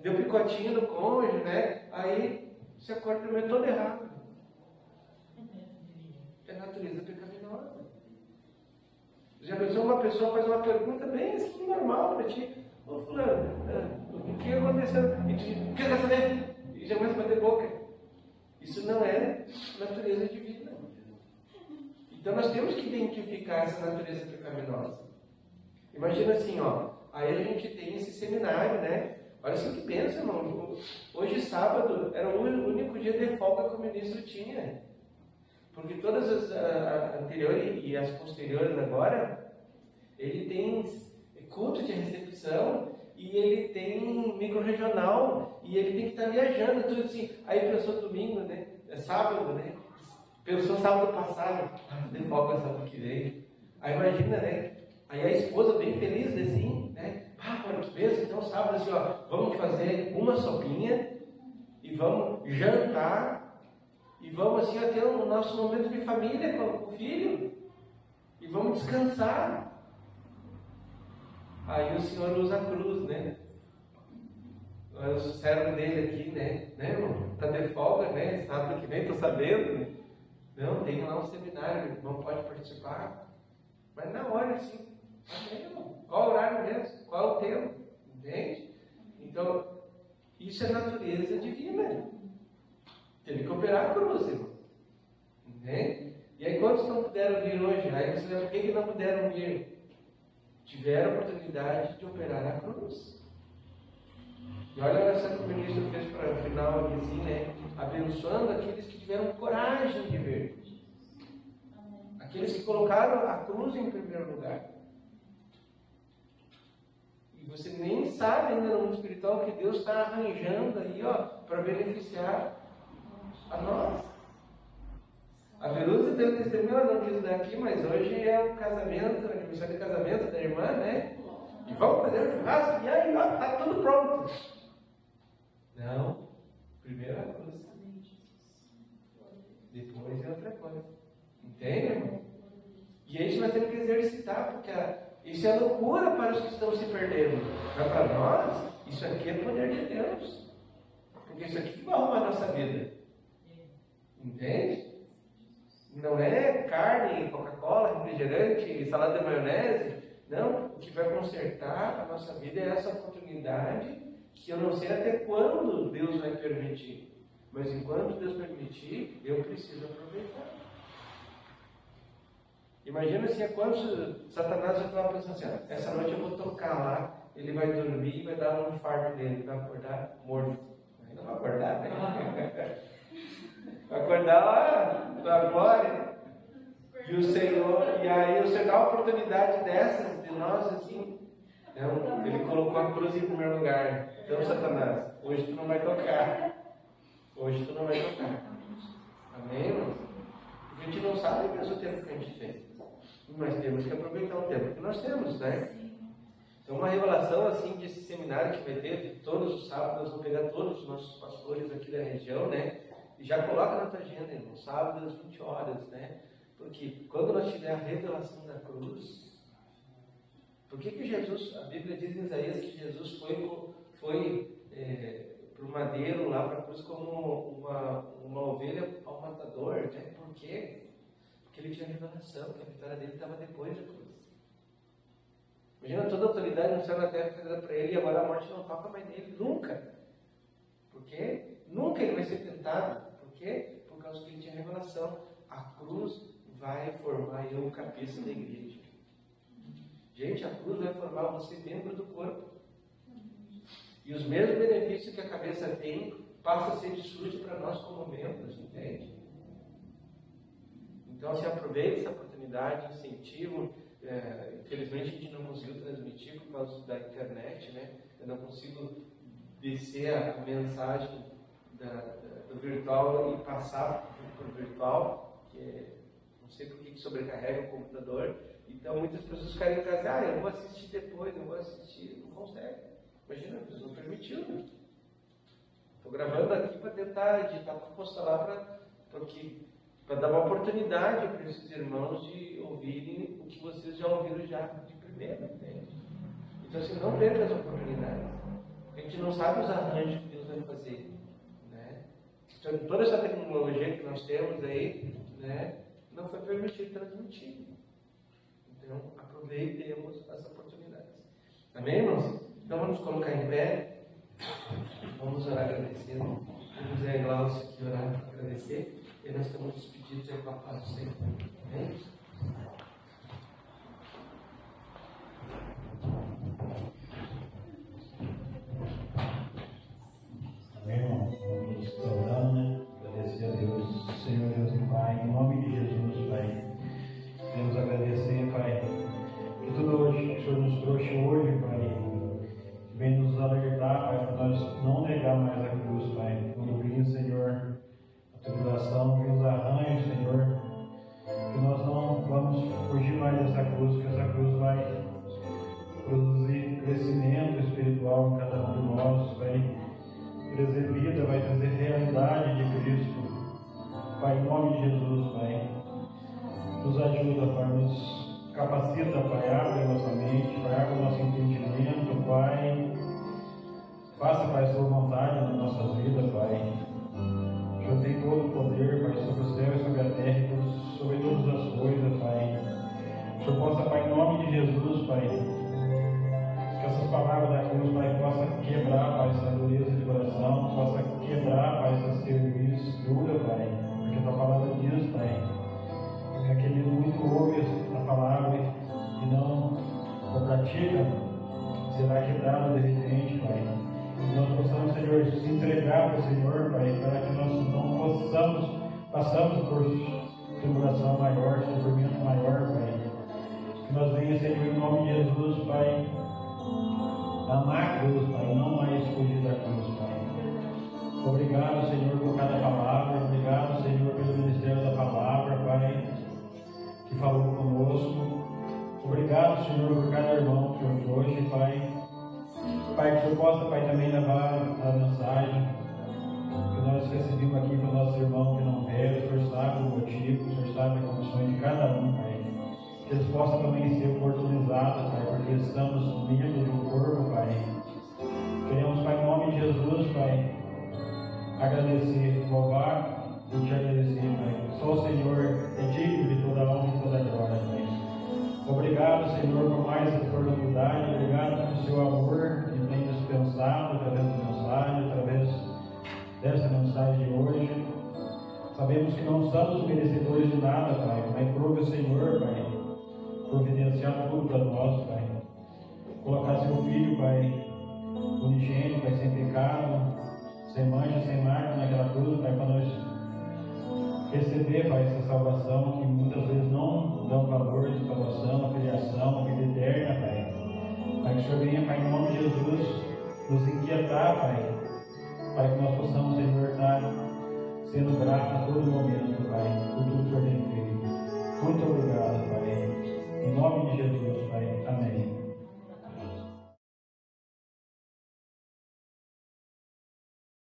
deu picotinho no cônjuge, né? Aí você acorda de manhã todo errado. É a natureza pecaminosa. Já pensou, uma pessoa faz uma pergunta bem assim, normal para ti. Ô fulano, o que aconteceu? E tu quer saber? E já começa a bater boca. Isso não é natureza divina. Então nós temos que identificar essa natureza pecaminosa. Imagina assim, ó, aí a gente tem esse seminário, né? Olha só que pensa, irmão. Hoje, sábado, era o único dia de folga que o ministro tinha. Porque todas as anteriores e as posteriores agora, ele tem culto de recepção e ele tem micro-regional e ele tem que estar viajando, tudo assim. Aí pensou domingo, né? É sábado, né? Pensou sábado passado, de folga sábado que vem. Aí imagina, né? Aí a esposa bem feliz assim, né? Olha que pensa, então sábado assim, ó, vamos fazer uma sopinha e vamos jantar e vamos assim até o nosso momento de família com o filho e vamos descansar. Aí o Senhor usa a cruz, né? O cérebro dele aqui, né, irmão? Tá de folga, né? Sábado que vem, tô sabendo, né? Não, tem lá um seminário, o irmão pode participar. Mas na hora, assim, irmão, qual o horário mesmo? Qual é o tempo? Entende? Então, isso é natureza divina. Teve que operar a cruz, irmão. Entende? E aí, quantos não puderam vir hoje? Aí você lembra por que não puderam vir? Tiveram a oportunidade de operar a cruz. E olha essa que o ministro fez para o final aqui, assim, né? Abençoando aqueles que tiveram coragem de ver. Aqueles que colocaram a cruz em primeiro lugar. E você nem sabe ainda no mundo espiritual que Deus está arranjando aí, ó, para beneficiar a nós. A Verusa deu testemunho, ela não quis dar aqui, mas hoje é o casamento, a aniversário de casamento da irmã, né? E vamos fazer o churrasco, e aí, ó, tá tudo pronto. Não, primeiro a cruz. Depois é outra coisa. Entende, irmão? E é isso que nós temos que exercitar, porque isso é loucura para os que estão se perdendo. Mas para nós, isso aqui é poder de Deus. Porque isso aqui que vai arrumar a nossa vida. Entende? Não é carne, Coca-Cola, refrigerante, salada de maionese. Não, o que vai consertar a nossa vida é essa oportunidade que eu não sei até quando Deus vai permitir. Mas enquanto Deus permitir, eu preciso aproveitar. Imagina assim, é quando Satanás já estava pensando assim, ó, essa noite eu vou tocar lá, ele vai dormir e vai dar um infarto nele, vai acordar morto. Não vai acordar, né? Vai acordar lá, na glória. E o Senhor, e aí o Senhor dá uma oportunidade dessas de nós assim. Então, ele colocou a cruz em primeiro lugar. Então, Satanás, hoje tu não vai tocar. Hoje tu não vai tocar. Amém, irmãos? Porque a gente não sabe mesmo o tempo que a gente tem. Mas temos que aproveitar o tempo que nós temos, né? Então, uma revelação assim desse seminário que vai ter todos os sábados, nós vamos pegar todos os nossos pastores aqui da região, né? E já coloca na tua agenda, irmão, sábado às 20 horas, né? Porque quando nós tiver a revelação da cruz, por que Jesus, a Bíblia diz em Isaías que Jesus foi para o madeiro lá para a cruz como uma ovelha ao matador, né? Por quê? Porque ele tinha revelação, que a vitória dele estava depois da cruz. Imagina toda a autoridade no céu e na terra que foi dada para ele e agora a morte não toca mais nele, nunca. Por quê? Nunca ele vai ser tentado. Por quê? Por causa que ele tinha revelação. A cruz vai formar eu cabeça da igreja. Gente, a cruz vai formar você membro do corpo. E os mesmos benefícios que a cabeça tem, passa a ser desfrute para nós como membros, entende? Então, se aproveite essa oportunidade, incentivo. Infelizmente, a gente não conseguiu transmitir por causa da internet, né? Eu não consigo descer a mensagem do virtual e passar para o virtual, que não sei por que sobrecarrega o computador. Então, muitas pessoas querem dizer, eu vou assistir depois, eu vou assistir, não consegue. Imagina, Deus não permitiu, né? Estou gravando aqui para tentar editar, para postar lá, para dar uma oportunidade para esses irmãos de ouvirem o que vocês já ouviram já de primeira, entende? Então, assim, não perca as oportunidades. A gente não sabe os arranjos que Deus vai fazer, né? Então, toda essa tecnologia que nós temos aí, né, não foi permitido transmitir. Então, aproveitemos as oportunidades. Amém, irmãos? Então, vamos colocar em pé. Vamos orar agradecendo. Vamos ver a Glaucia aqui orar, agradecer. E nós estamos despedidos aí com a paz do Senhor. Amém? Amém, irmão? Vamos saudando, né? Agradecer a Deus, Senhor Deus e Pai, em nome de Jesus, Pai. Queremos agradecer, Pai, que tudo hoje que o Senhor nos trouxe hoje, Pai, vem nos alertar, Pai, para nós não negar mais a cruz, Pai. Quando vir, Senhor, a tribulação, vir os arranjos, Senhor, que nós não vamos fugir mais dessa cruz, que essa cruz vai produzir crescimento espiritual em cada um de nós, vai trazer vida, vai trazer realidade de Cristo. Pai, em nome de Jesus, Pai, nos ajuda, Pai, nos capacita, Pai, abre a nossa mente, Pai, abre o nosso entendimento, Pai. Faça, Pai, a sua vontade nas nossas vidas, Pai. O Senhor tem todo o poder, Pai, sobre o céu e sobre a terra, e sobre todas as coisas, Pai. O Senhor possa, Pai, em nome de Jesus, Pai, que essas palavras da cruz, Pai, possa quebrar, Pai, essa dureza de coração, possa quebrar, Pai, essa serviço dura, Pai, porque a tua palavra diz, Pai, que aquele muito ouve a palavra e não o pratica, será quebrado de repente, Pai. Que nós possamos, Senhor, se entregar para o Senhor, Pai, para que nós não passamos por tribulação maior, sofrimento maior, Pai. Que nós venhamos, Senhor, em nome de Jesus, Pai, amar a cruz, Pai, não mais fugir da cruz, Pai. Obrigado, Senhor, por cada palavra. Obrigado, Senhor, pelo ministério da palavra, Pai, que falou conosco. Obrigado, Senhor, por cada irmão que o Senhor trouxe, Pai. Pai, que o Senhor possa, Pai, também levar a mensagem que nós recebemos aqui para o nosso irmão que não veio. O Senhor sabe o motivo, o Senhor sabe as condições de cada um, Pai. Que eles possam também ser oportunizados, Pai, porque estamos membros do corpo, Pai. Queremos, Pai, em nome de Jesus, Pai, agradecer, louvar e te agradecer, Pai. Só o Senhor é digno de toda a honra e toda a glória, Pai. Obrigado, Senhor, por mais essa oportunidade. Obrigado pelo seu amor que tem dispensado através da mensagem, através dessa mensagem de hoje. Sabemos que não somos merecedores de nada, Pai, mas prove o Senhor, Pai, providenciar tudo para nós, Pai. Colocar seu filho, Pai, unigênito, Pai, sem pecado, sem mancha, sem marca naquela cruz, Pai, para nós receber, Pai, essa salvação que muitas vezes não dão valor de salvação, a filiação, a vida eterna, Pai. Pai, que o Senhor venha, Pai, em nome de Jesus, nos inquietar, Pai, para que nós possamos, Senhor, estar sendo gratos a todo momento, Pai, por tudo que o Senhor